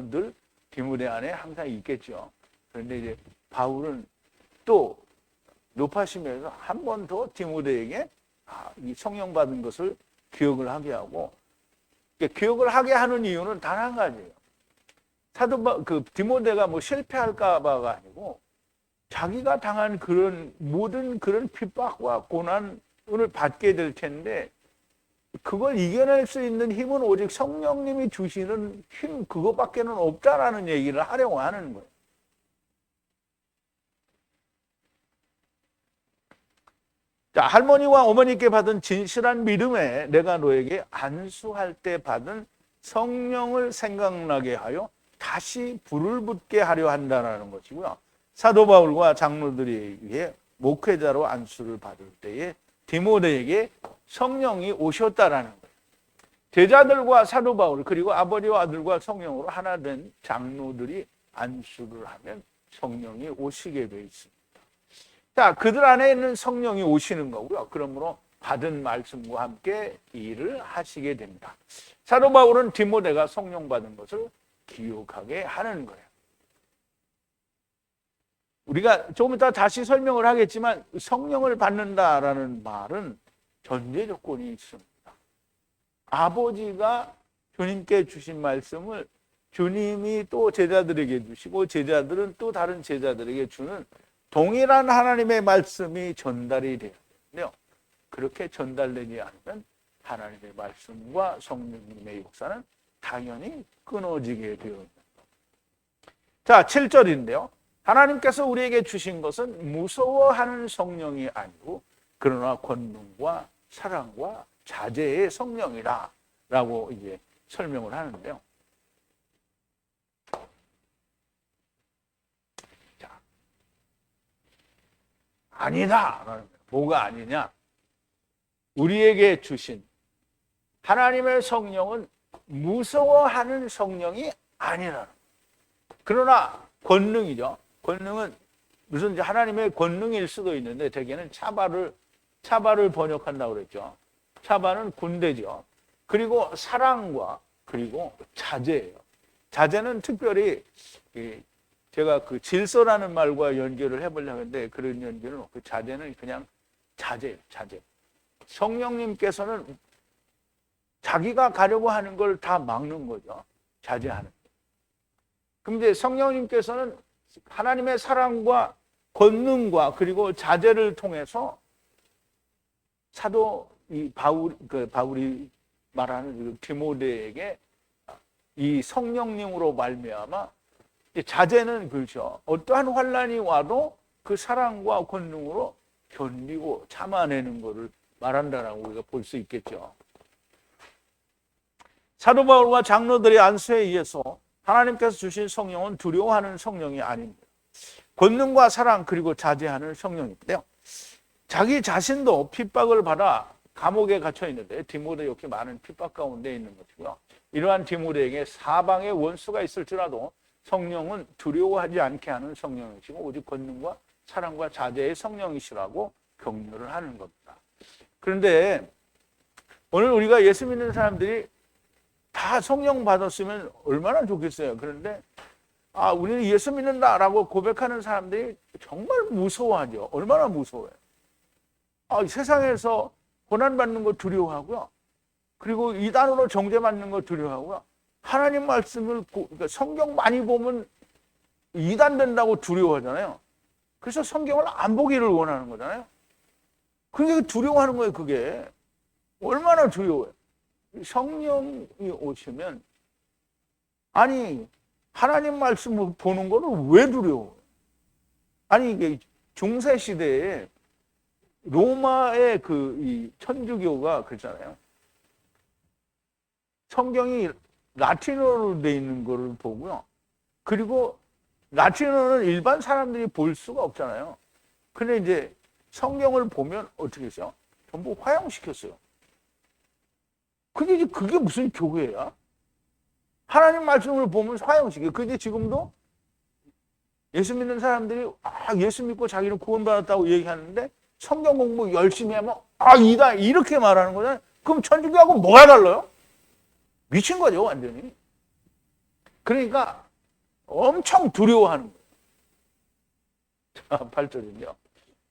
늘 디모데 안에 항상 있겠죠. 그런데 이제 바울은 또 높아지면서 한 번 더 디모데에게 이 성령 받은 것을 기억을 하게 하고, 기억을 하게 하는 이유는 단 한 가지예요. 그 디모데가 뭐 실패할까봐가 아니고 자기가 당한 그런 모든 그런 핍박과 고난을 받게 될 텐데 그걸 이겨낼 수 있는 힘은 오직 성령님이 주시는 힘 그거밖에는 없다라는 얘기를 하려고 하는 거예요. 자, 할머니와 어머니께 받은 진실한 믿음에 내가 너에게 안수할 때 받은 성령을 생각나게 하여 다시 불을 붙게 하려 한다는 것이고요. 사도 바울과 장로들에 의해 목회자로 안수를 받을 때에 디모데에게 성령이 오셨다라는 거예요. 제자들과 사도 바울 그리고 아버지와 아들과 성령으로 하나 된 장로들이 안수를 하면 성령이 오시게 돼 있습니다. 자, 그들 안에 있는 성령이 오시는 거고요. 그러므로 받은 말씀과 함께 일을 하시게 됩니다. 사도 바울은 디모데가 성령 받은 것을 기억하게 하는 거예요. 우리가 조금 이따 다시 설명을 하겠지만 성령을 받는다라는 말은 전제 조건이 있습니다. 아버지가 주님께 주신 말씀을 주님이 또 제자들에게 주시고 제자들은 또 다른 제자들에게 주는 동일한 하나님의 말씀이 전달이 돼야 되는데요. 그렇게 전달되지 않으면 하나님의 말씀과 성령님의 역사는 당연히 끊어지게 되어있는 겁니다. 자, 7절인데요. 하나님께서 우리에게 주신 것은 무서워하는 성령이 아니고 그러나 권능과 사랑과 자제의 성령이라 라고 이제 설명을 하는데요. 자, 아니다. 뭐가 아니냐? 우리에게 주신 하나님의 성령은 무서워하는 성령이 아니라. 그러나 권능이죠. 권능은 무슨 이제 하나님의 권능일 수도 있는데 대개는 차바를 번역한다고 그랬죠. 차바는 군대죠. 그리고 사랑과 그리고 자제예요. 자제는 특별히 제가 그 질서라는 말과 연결을 해보려고 했는데 그런 연결은 없고 자제는 그냥 자제예요. 자제. 성령님께서는 자기가 가려고 하는 걸 다 막는 거죠. 자제하는. 그럼 이제 성령님께서는 하나님의 사랑과 권능과 그리고 자제를 통해서 사도 바울이 말하는 디모데에게 이 성령님으로 말미암아 자제는 그렇죠. 어떠한 환난이 와도 그 사랑과 권능으로 견디고 참아내는 것을 말한다라고 우리가 볼 수 있겠죠. 사도 바울과 장로들의 안수에 의해서 하나님께서 주신 성령은 두려워하는 성령이 아닙니다. 권능과 사랑 그리고 자제하는 성령인데요. 자기 자신도 핍박을 받아 감옥에 갇혀 있는데 디모데 역시 많은 핍박 가운데 있는 것이고요. 이러한 디모데에게 사방에 원수가 있을지라도 성령은 두려워하지 않게 하는 성령이시고 오직 권능과 사랑과 자제의 성령이시라고 격려를 하는 겁니다. 그런데 오늘 우리가 예수 믿는 사람들이 다 성령 받았으면 얼마나 좋겠어요. 그런데 우리는 예수 믿는다라고 고백하는 사람들이 정말 무서워하죠. 얼마나 무서워요. 세상에서 고난받는 거 두려워하고요. 그리고 이단으로 정죄받는 거 두려워하고요. 하나님 말씀을 그러니까 성경 많이 보면 이단 된다고 두려워하잖아요. 그래서 성경을 안 보기를 원하는 거잖아요. 그게 두려워하는 거예요. 그게 얼마나 두려워요. 성령이 오시면 아니 하나님 말씀을 보는 거는 왜 두려워요? 아니 이게 중세 시대에 로마의 이 천주교가 그렇잖아요. 성경이 라틴어로 돼 있는 거를 보고요. 그리고 라틴어는 일반 사람들이 볼 수가 없잖아요. 근데 이제 성경을 보면 어떻게 했어요? 전부 화형시켰어요. 그게 무슨 교회야? 하나님 말씀을 보면 화형시켜요. 그게 지금도 예수 믿는 사람들이 예수 믿고 자기는 구원받았다고 얘기하는데 성경 공부 열심히 하면 이다 이렇게 말하는 거잖아요. 그럼 천주교하고 뭐가 달라요? 미친 거죠 완전히. 그러니까 엄청 두려워하는 거예요. 8절은요.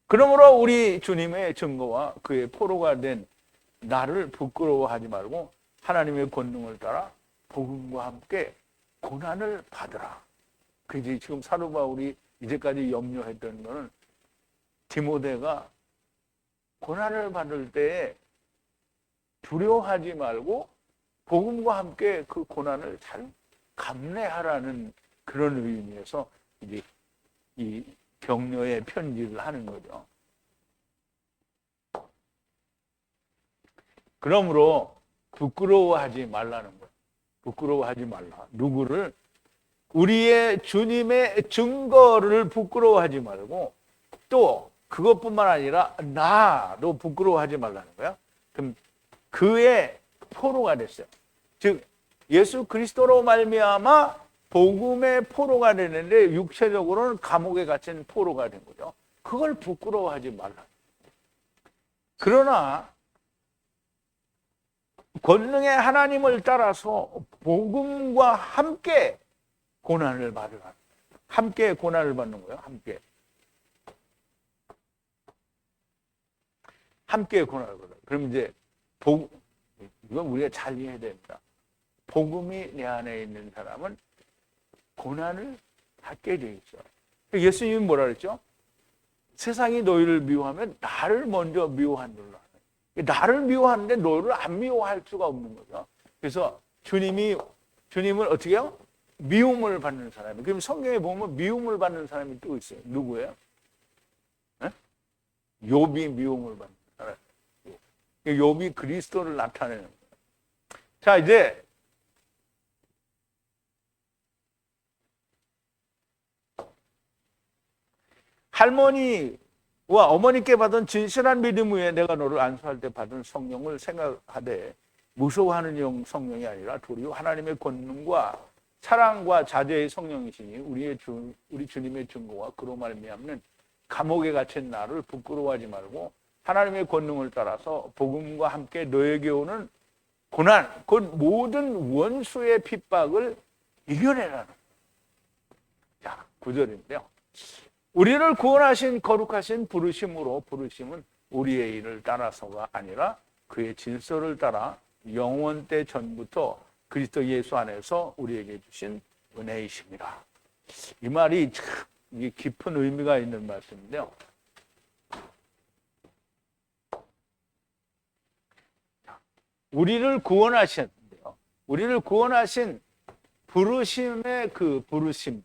그러므로 우리 주님의 증거와 그의 포로가 된 나를 부끄러워하지 말고 하나님의 권능을 따라 복음과 함께 고난을 받으라. 그지? 지금 사도 바울이 이제까지 염려했던 거는 디모데가 고난을 받을 때에 두려워하지 말고 복음과 함께 그 고난을 잘 감내하라는 그런 의미에서 이제 이 격려의 편지를 하는 거죠. 그러므로 부끄러워하지 말라는 거예요. 부끄러워하지 말라. 누구를? 우리의 주님의 증거를 부끄러워하지 말고 또 그것뿐만 아니라 나도 부끄러워하지 말라는 거야. 그럼 그의 포로가 됐어요. 즉 예수 그리스도로 말미암아 복음의 포로가 되는데 육체적으로는 감옥에 갇힌 포로가 된 거죠. 그걸 부끄러워하지 말라. 그러나 권능의 하나님을 따라서 복음과 함께 고난을 받으라. 함께 고난을 받는 거예요. 함께 고난을 받으라. 그럼 이제 이건 우리가 잘 이해해야 됩니다. 복음이 내 안에 있는 사람은 고난을 받게 돼 있어요. 예수님이 뭐라 그랬죠? 세상이 너희를 미워하면 나를 먼저 미워하느라. 나를 미워하는데 너를 안 미워할 수가 없는 거죠. 그래서 주님은 어떻게 해요? 미움을 받는 사람이. 그럼 성경에 보면 미움을 받는 사람이 또 있어요. 누구예요? 욥이 미움을 받는 사람. 욥이 그리스도를 나타내는 거예요. 자, 이제 할머니와 어머니께 받은 진실한 믿음 위에 내가 너를 안수할 때 받은 성령을 생각하되 무서워하는 영 성령이 아니라 도리어 하나님의 권능과 사랑과 자제의 성령이시니 우리 주님의 증거와 그로 말미암는 감옥에 갇힌 나를 부끄러워하지 말고 하나님의 권능을 따라서 복음과 함께 너에게 오는 고난, 곧 모든 원수의 핍박을 이겨내라는. 자, 9절인데요. 우리를 구원하신 거룩하신 부르심으로, 부르심은 우리의 일을 따라서가 아니라 그의 질서를 따라 영원 때 전부터 그리스도 예수 안에서 우리에게 주신 은혜이십니다. 이 말이 참 깊은 의미가 있는 말씀인데요. 우리를 구원하신 부르심의 그 부르심,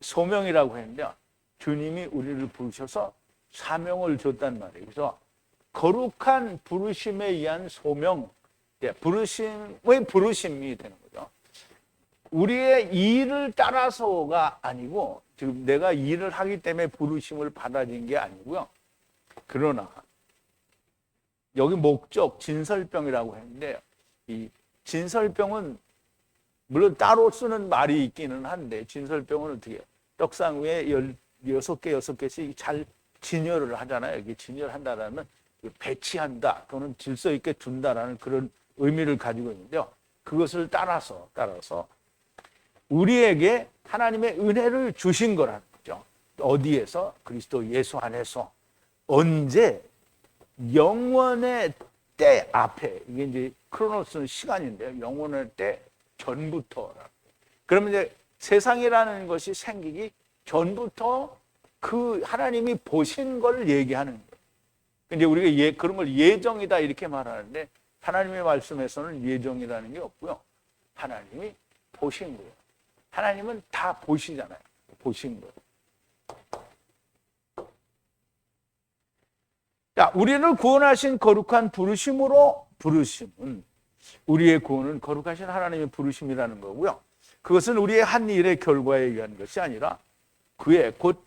소명이라고 했는데요. 주님이 우리를 부르셔서 사명을 줬단 말이에요. 그래서 거룩한 부르심에 의한 소명, 부르심의 부르심이 되는 거죠. 우리의 일을 따라서가 아니고, 지금 내가 일을 하기 때문에 부르심을 받아진 게 아니고요. 그러나 여기 목적, 진설병이라고 했는데, 이 진설병은 물론 따로 쓰는 말이 있기는 한데, 진설병은 어떻게 해요? 떡상 위에 6개씩 잘 진열을 하잖아요. 이게 진열한다라는 배치한다 또는 질서 있게 둔다라는 그런 의미를 가지고 있는데요. 그것을 따라서 우리에게 하나님의 은혜를 주신 거라는 거죠. 어디에서? 그리스도 예수 안에서. 언제? 영원의 때 앞에. 이게 이제 크로노스는 시간인데요. 영원의 때 전부터. 그러면 이제 세상이라는 것이 생기기 전부터 그 하나님이 보신 걸 얘기하는 거예요. 근데 우리가 그런 걸 예정이다 이렇게 말하는데 하나님의 말씀에서는 예정이라는 게 없고요. 하나님이 보신 거예요. 하나님은 다 보시잖아요. 보신 거예요. 자, 우리를 구원하신 거룩한 부르심으로, 부르심은 우리의 구원은 거룩하신 하나님의 부르심이라는 거고요. 그것은 우리의 한 일의 결과에 의한 것이 아니라 그의 곧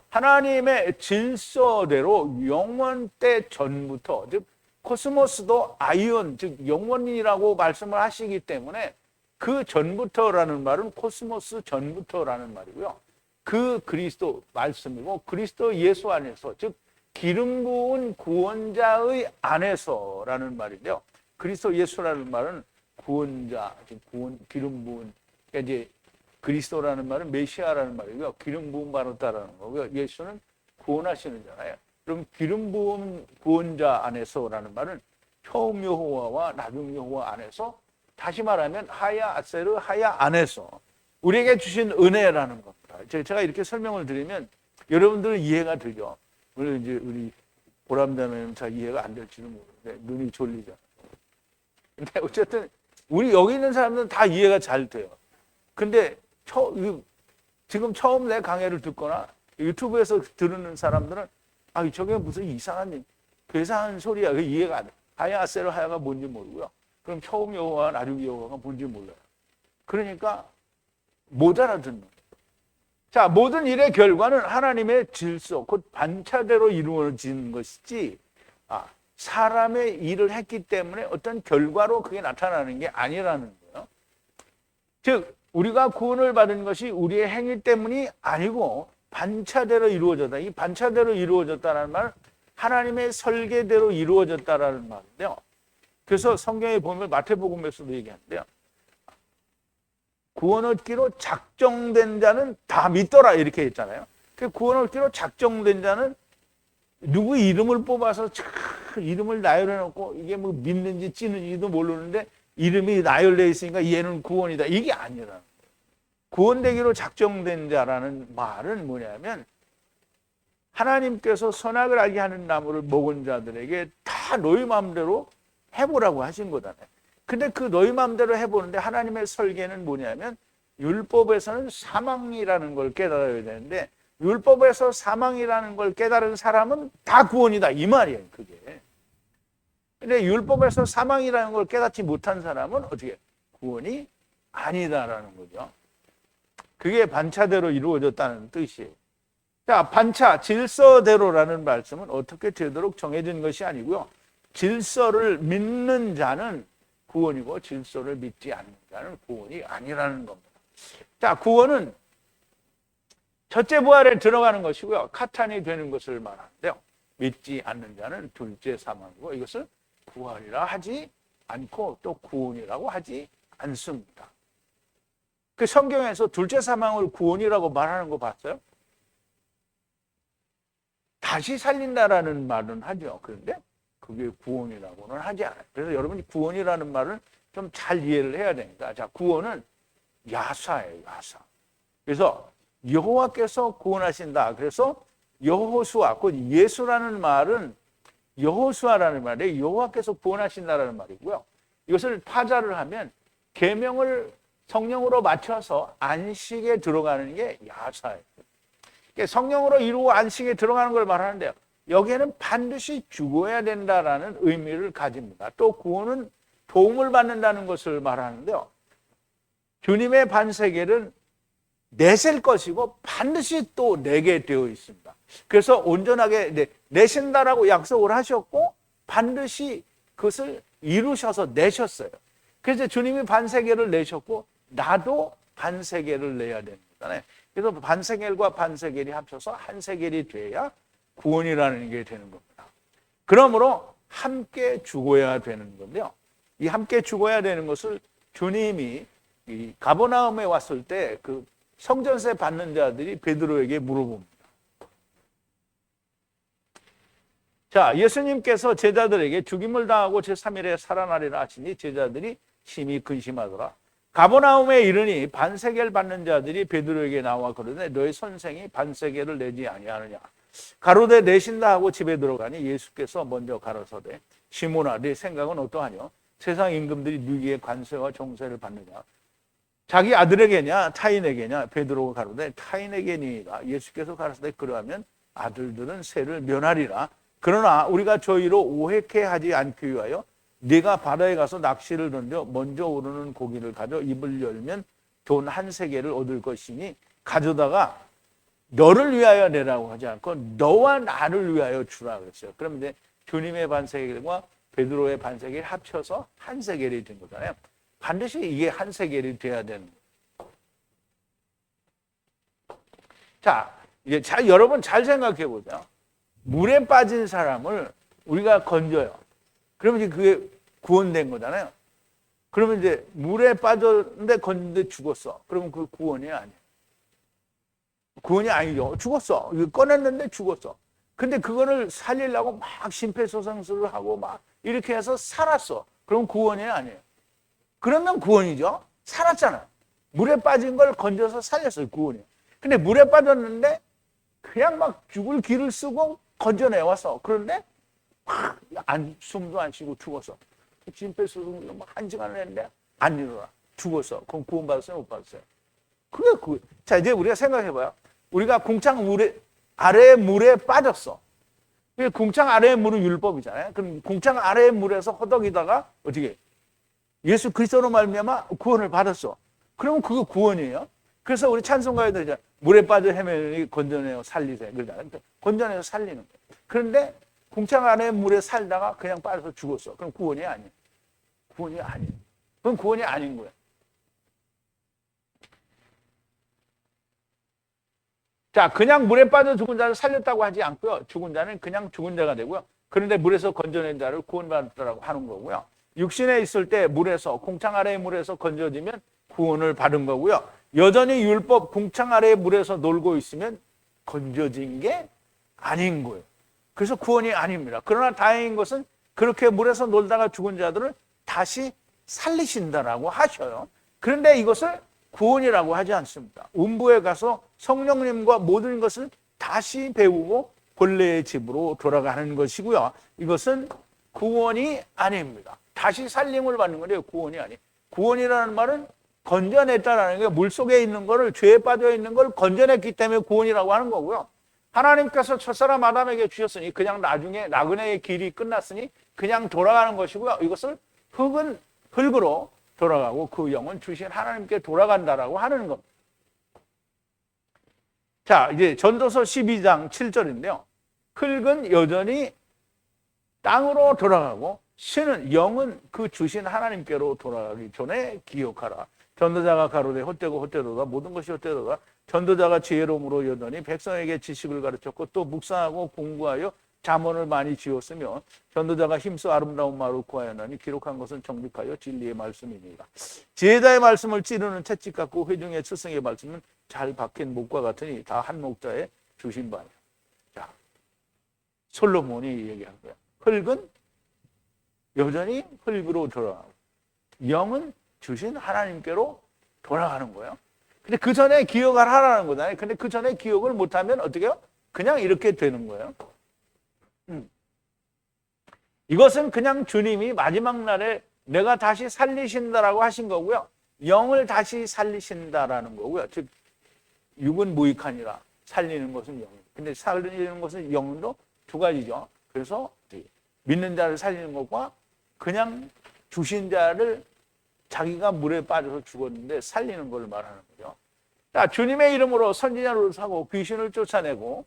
하나님의 질서대로 영원 때 전부터, 즉 코스모스도 아이온, 즉 영원이라고 말씀을 하시기 때문에 그 전부터라는 말은 코스모스 전부터라는 말이고요. 그 그리스도 말씀이고 그리스도 예수 안에서, 즉 기름 부은 구원자의 안에서라는 말인데요. 그리스도 예수라는 말은 구원자, 즉 기름 부은, 그러니까 이제 그리스도라는 말은 메시아라는 말이고요. 기름 부음 받았다라는 거고요. 예수는 구원하시는 자예요. 그럼 기름 부음 구원자 안에서라는 말은 처음 여호와와 나중 여호와 안에서 다시 말하면 하야 아세르 하야 안에서 우리에게 주신 은혜라는 겁니다. 제가 이렇게 설명을 드리면 여러분들은 이해가 되죠. 물론 이제 우리 보람자매는 잘 이해가 안 될지는 모르는데 눈이 졸리죠. 근데 어쨌든 우리 여기 있는 사람들은 다 이해가 잘 돼요. 근데 지금 처음 내 강의를 듣거나 유튜브에서 들으는 사람들은 저게 무슨 이상한 괴상한 소리야. 이해가 안 돼. 하야 아세르 하야가 뭔지 모르고요. 그럼 처음 여호와 나중 여호와가 뭔지 몰라요. 그러니까 못 알아듣는 거예요. 자, 모든 일의 결과는 하나님의 질서, 곧 반차대로 이루어지는 것이지 사람의 일을 했기 때문에 어떤 결과로 그게 나타나는 게 아니라는 거예요. 즉 우리가 구원을 받은 것이 우리의 행위 때문이 아니고 반차대로 이루어졌다. 이 반차대로 이루어졌다는 말은 하나님의 설계대로 이루어졌다라는 말인데요. 그래서 성경에 보면 마태복음에서도 얘기하는데요. 구원 얻기로 작정된 자는 다 믿더라 이렇게 했잖아요. 그 구원 얻기로 작정된 자는 누구 이름을 뽑아서 이름을 나열해 놓고 이게 뭐 믿는지 찌는지도 모르는데 이름이 나열되어 있으니까 얘는 구원이다. 이게 아니라 구원되기로 작정된 자라는 말은 뭐냐면 하나님께서 선악을 알게 하는 나무를 먹은 자들에게 다 너희 마음대로 해보라고 하신 거잖아요. 근데 그 너희 마음대로 해보는데 하나님의 설계는 뭐냐면 율법에서는 사망이라는 걸 깨달아야 되는데 율법에서 사망이라는 걸 깨달은 사람은 다 구원이다 이 말이에요. 그게. 근데 율법에서 사망이라는 걸 깨닫지 못한 사람은 어떻게 구원이 아니다라는 거죠. 그게 반차대로 이루어졌다는 뜻이에요. 자, 반차, 질서대로라는 말씀은 어떻게 되도록 정해진 것이 아니고요. 질서를 믿는 자는 구원이고 질서를 믿지 않는 자는 구원이 아니라는 겁니다. 자, 구원은 첫째 부활에 들어가는 것이고요. 카탄이 되는 것을 말하는데요. 믿지 않는 자는 둘째 사망이고 이것을 부활이라 하지 않고 또 구원이라고 하지 않습니다. 그 성경에서 둘째 사망을 구원이라고 말하는 거 봤어요? 다시 살린다라는 말은 하죠. 그런데 그게 구원이라고는 하지 않아요. 그래서 여러분이 구원이라는 말을 좀 잘 이해를 해야 됩니다. 자, 구원은 야사예요, 야사. 그래서 여호와께서 구원하신다. 그래서 여호수아, 곧 예수라는 말은 여호수아라는 말이에요. 여호와께서 구원하신다라는 말이고요. 이것을 파자를 하면 계명을 성령으로 맞춰서 안식에 들어가는 게 야사예요. 성령으로 이루어 안식에 들어가는 걸 말하는데요. 여기에는 반드시 죽어야 된다라는 의미를 가집니다. 또 구원은 도움을 받는다는 것을 말하는데요. 주님의 반세계는 내실 것이고 반드시 또 내게 되어 있습니다. 그래서 온전하게 내신다라고 약속을 하셨고 반드시 그것을 이루셔서 내셨어요. 그래서 주님이 반세계를 내셨고 나도 반세계를 내야 됩니다. 그래서 반세겔과 반세겔이 합쳐서 한 세겔이 돼야 구원이라는 게 되는 겁니다. 그러므로 함께 죽어야 되는 건데요. 이 함께 죽어야 되는 것을 주님이 이 가버나움에 왔을 때 그 성전세 받는 자들이 베드로에게 물어봅니다. 자, 예수님께서 제자들에게 죽임을 당하고 제3일에 살아나리라 하시니 제자들이 심히 근심하더라. 가버나움에 이르니 반세겔 받는 자들이 베드로에게 나와 그러되 너희 선생이 반세겔을 내지 아니하느냐. 가로되 내신다 하고 집에 들어가니 예수께서 먼저 가라사대 시몬아 네 생각은 어떠하뇨? 세상 임금들이 누구에게 관세와 종세를 받느냐? 자기 아들에게냐 타인에게냐? 베드로가 가로되 타인에게니이다. 예수께서 가라사대 그러하면 아들들은 세를 면하리라. 그러나 우리가 저희로 오해케 하지 않기 위하여 네가 바다에 가서 낚시를 던져 먼저 오르는 고기를 가져 입을 열면 돈 한 세겔을 얻을 것이니 가져다가 너를 위하여 내라고 하지 않고 너와 나를 위하여 주라 그랬어요. 그럼 이제 주님의 반세겔과 베드로의 반세겔이 합쳐서 한 세겔이 된 거잖아요. 반드시 이게 한 세겔이 돼야 되는 거예요. 자, 이제 여러분 잘 생각해 보세요. 물에 빠진 사람을 우리가 건져요. 그러면 이제 그게 구원된 거잖아요. 그러면 이제 물에 빠졌는데 건졌는데 죽었어. 그러면 그 구원이 아니에요. 구원이 아니죠. 죽었어. 꺼냈는데 죽었어. 근데 그거를 살리려고 막 심폐소생술을 하고 막 이렇게 해서 살았어. 그럼 구원이 아니에요. 그러면 구원이죠. 살았잖아요. 물에 빠진 걸 건져서 살렸어요. 구원이에요. 근데 물에 빠졌는데 그냥 막 죽을 기를 쓰고 건져내와서 그런데 숨도 안 쉬고 죽었어. 심폐소생술 막 1시간을 했는데 안 일어나. 죽었어. 그럼 구원받았어요? 못 받았어요? 자, 이제 우리가 생각해봐요. 우리가 궁창 아래의 물에 빠졌어. 궁창 아래의 물은 율법이잖아요. 그럼 궁창 아래의 물에서 허덕이다가 어떻게 예수 그리스도로 말미암아 구원을 받았어. 그러면 그거 구원이에요. 그래서 우리 찬송가에 들잖아요. 물에 빠져 헤매니 건져내어 살리세. 그러잖아요. 건져내서 살리는 거예요. 그런데 궁창 아래의 물에 살다가 그냥 빠져서 죽었어. 그럼 구원이 아니에요. 구원이 아니에요. 그건 구원이 아닌 거예요. 자, 그냥 물에 빠져 죽은 자를 살렸다고 하지 않고요. 죽은 자는 그냥 죽은 자가 되고요. 그런데 물에서 건져낸 자를 구원받았다고 하는 거고요. 육신에 있을 때 물에서, 궁창 아래의 물에서 건져지면 구원을 받은 거고요. 여전히 율법 궁창 아래의 물에서 놀고 있으면 건져진 게 아닌 거예요. 그래서 구원이 아닙니다. 그러나 다행인 것은 그렇게 물에서 놀다가 죽은 자들을 다시 살리신다라고 하셔요. 그런데 이것을 구원이라고 하지 않습니다. 음부에 가서 성령님과 모든 것을 다시 배우고 본래의 집으로 돌아가는 것이고요. 이것은 구원이 아닙니다. 다시 살림을 받는 거예요. 구원이 아니에요. 구원이라는 말은 건져냈다라는 게 물속에 있는 거를, 죄에 빠져 있는 걸 건져냈기 때문에 구원이라고 하는 거고요. 하나님께서 첫사람 아담에게 주셨으니 그냥 나중에 나그네의 길이 끝났으니 그냥 돌아가는 것이고요. 이것을 흙으로 돌아가고 그 영은 주신 하나님께 돌아간다라고 하는 겁니다. 자, 이제 전도서 12장 7절인데요. 흙은 여전히 땅으로 돌아가고 신은 영은 그 주신 하나님께로 돌아가기 전에 기억하라. 전도자가 가로되 헛되고 헛되도다. 모든 것이 헛되도다. 전도자가 지혜로움으로 여전히 백성에게 지식을 가르쳤고 또 묵상하고 공부하여 잠언을 많이 지었으며 전도자가 힘써 아름다운 말을 구하였나니 기록한 것은 정직하여 진리의 말씀이니라. 지혜자의 말씀을 찌르는 채찍 같고 회중의 스승의 말씀은 잘 박힌 목과 같으니 다 한 목자에 주신 바니라. 자, 솔로몬이 얘기한 거야. 흙은 여전히 흙으로 돌아가고 영은 주신 하나님께로 돌아가는 거예요. 근데 그 전에 기억을 하라는 거잖아요. 근데 그 전에 기억을 못하면 어떻게 해요? 그냥 이렇게 되는 거예요. 이것은 그냥 주님이 마지막 날에 내가 다시 살리신다라고 하신 거고요. 영을 다시 살리신다라는 거고요. 즉 육은 무익하니라. 살리는 것은 영. 근데 살리는 것은 영도 두 가지죠. 그래서 믿는 자를 살리는 것과 그냥 주신 자를 자기가 물에 빠져서 죽었는데 살리는 걸 말하는 거죠. 자, 주님의 이름으로 선지자를 사고 귀신을 쫓아내고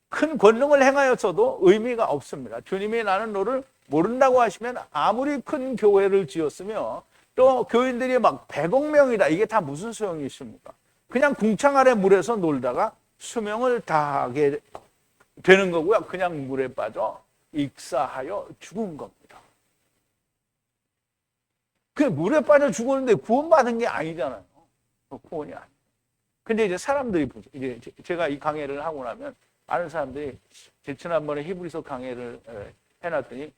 큰 권능을 행하였어도 의미가 없습니다. 주님이 나는 너를 모른다고 하시면 아무리 큰 교회를 지었으며 또 교인들이 막 100억 명이다. 이게 다 무슨 소용이 있습니까? 그냥 궁창 아래 물에서 놀다가 수명을 다하게 되는 거고요. 그냥 물에 빠져 익사하여 죽은 겁니다. 그 물에 빠져 죽었는데 구원받은 게 아니잖아요. 구원이 아니에요. 근데 이제 사람들이 보죠. 이제 제가 이 강의를 하고 나면 많은 사람들이 제 지난번에 히브리서 강의를 해놨더니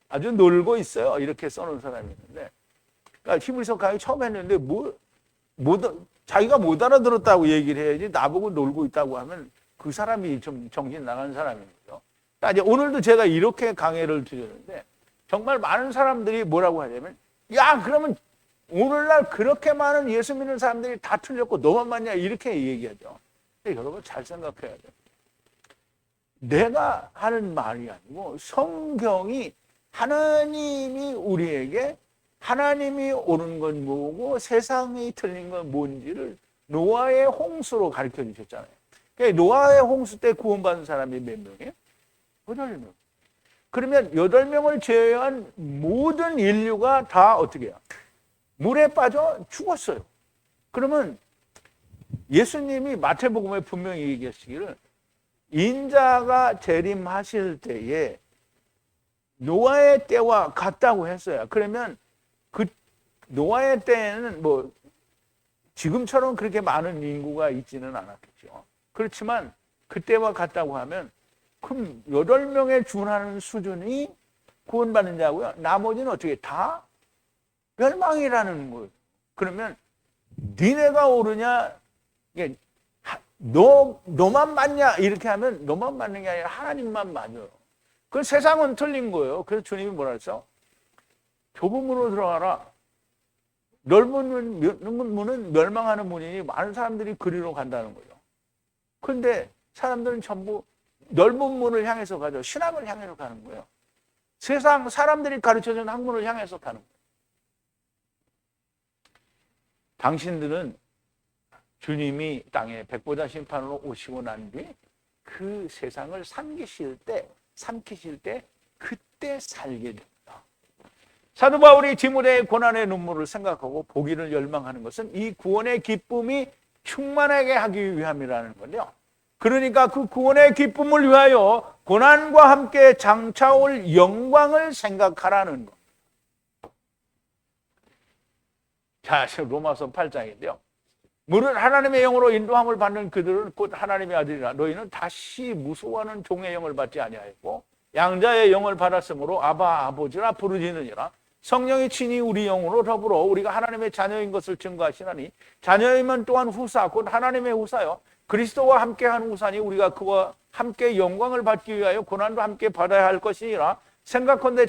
아주 놀고 있어요. 이렇게 써놓은 사람이 있는데, 그러니까 히브리서 강의 처음 했는데 자기가 못 알아들었다고 얘기를 해야지 나보고 놀고 있다고 하면 그 사람이 좀 정신 나간 사람인 거죠. 그러니까 이제 오늘도 제가 이렇게 강의를 드렸는데 정말 많은 사람들이 뭐라고 하냐면, 야, 그러면 오늘날 그렇게 많은 예수 믿는 사람들이 다 틀렸고 너만 맞냐 이렇게 얘기하죠. 근데 여러분 잘 생각해야 돼요. 내가 하는 말이 아니고 성경이 하나님이 우리에게 하나님이 옳은 건 뭐고 세상이 틀린 건 뭔지를 노아의 홍수로 가르쳐 주셨잖아요. 그러니까 노아의 홍수 때 구원받은 사람이 몇 명이에요? 8명. 그러면 8명을 제외한 모든 인류가 다 어떻게 해요? 물에 빠져 죽었어요. 그러면 예수님이 마태복음에 분명히 얘기하시기를 인자가 재림하실 때에 노아의 때와 같다고 했어요. 그러면 그 노아의 때에는 뭐 지금처럼 그렇게 많은 인구가 있지는 않았겠죠. 그렇지만 그때와 같다고 하면 그럼 8명에 준하는 수준이 구원받는 자고요. 나머지는 어떻게 다 멸망이라는 거예요. 그러면 니네가 옳으냐, 이게 너만 맞냐 이렇게 하면 너만 맞는 게 아니라 하나님만 맞아요. 그 세상은 틀린 거예요. 그래서 주님이 뭐라 했어? 좁은 문으로 들어가라. 넓은 문은 멸망하는 문이니 많은 사람들이 그리로 간다는 거죠. 그런데 사람들은 전부 넓은 문을 향해서 가죠. 신학을 향해서 가는 거예요. 세상 사람들이 가르쳐준 학문을 향해서 가는 거예요. 당신들은 주님이 땅에 백보자 심판으로 오시고 난 뒤에 그 세상을 삼키실 때 그때 살게 됩니다. 사도 바울이 디모데의 고난의 눈물을 생각하고 보기를 열망하는 것은 이 구원의 기쁨이 충만하게 하기 위함이라는 건데요. 그러니까 그 구원의 기쁨을 위하여 고난과 함께 장차올 영광을 생각하라는 것. 자, 로마서 8장인데요. 무릇 하나님의 영으로 인도함을 받는 그들은 곧 하나님의 아들이라. 너희는 다시 무서워하는 종의 영을 받지 아니하였고 양자의 영을 받았으므로 아바 아버지라 부르짖느니라. 성령이 친히 우리 영으로 더불어 우리가 하나님의 자녀인 것을 증거하시나니 자녀이면 또한 후사 곧 하나님의 후사요 그리스도와 함께한 후사니 우리가 그와 함께 영광을 받기 위하여 고난도 함께 받아야 할 것이니라. 생각컨대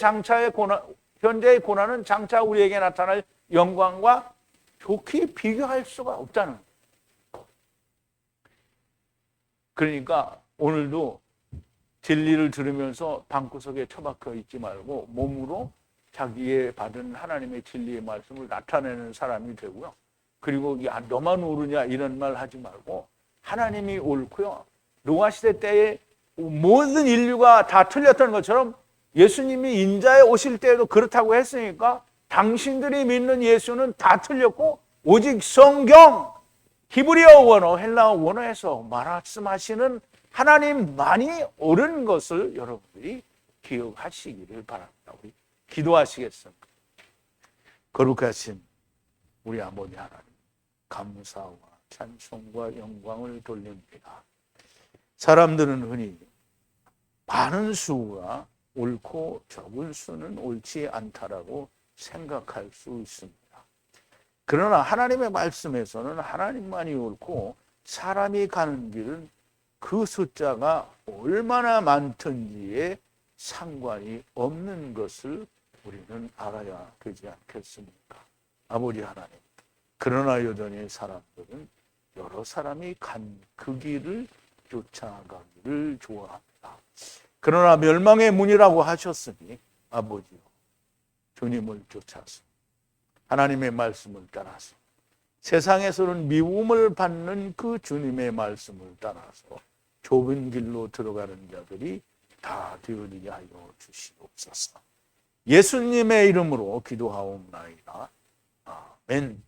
현재의 고난은 장차 우리에게 나타날 영광과 좋게 비교할 수가 없다는 거예요. 그러니까 오늘도 진리를 들으면서 방구석에 처박혀 있지 말고 몸으로 자기의 받은 하나님의 진리의 말씀을 나타내는 사람이 되고요. 그리고 야 너만 옳으냐 이런 말 하지 말고 하나님이 옳고요. 노아 시대 때에 모든 인류가 다 틀렸던 것처럼 예수님이 인자에 오실 때에도 그렇다고 했으니까 당신들이 믿는 예수는 다 틀렸고 오직 성경 히브리어 원어 헬라어 원어에서 말씀하시는 하나님만이 옳은 것을 여러분들이 기억하시기를 바랍니다. 우리 기도하시겠습니다. 거룩하신 우리 아버지 하나님, 감사와 찬송과 영광을 돌립니다. 사람들은 흔히 많은 수가 옳고 적은 수는 옳지 않다라고 생각할 수 있습니다. 그러나 하나님의 말씀에서는 하나님만이 옳고 사람이 가는 길은 그 숫자가 얼마나 많든지에 상관이 없는 것을 우리는 알아야 되지 않겠습니까? 아버지 하나님, 그러나 여전히 사람들은 여러 사람이 간 그 길을 쫓아가기를 좋아합니다. 그러나 멸망의 문이라고 하셨으니 아버지요, 주님을 쫓아서 하나님의 말씀을 따라서 세상에서는 미움을 받는 그 주님의 말씀을 따라서 좁은 길로 들어가는 자들이 다 되어지게 하여 주시옵소서. 예수님의 이름으로 기도하옵나이다. 아멘.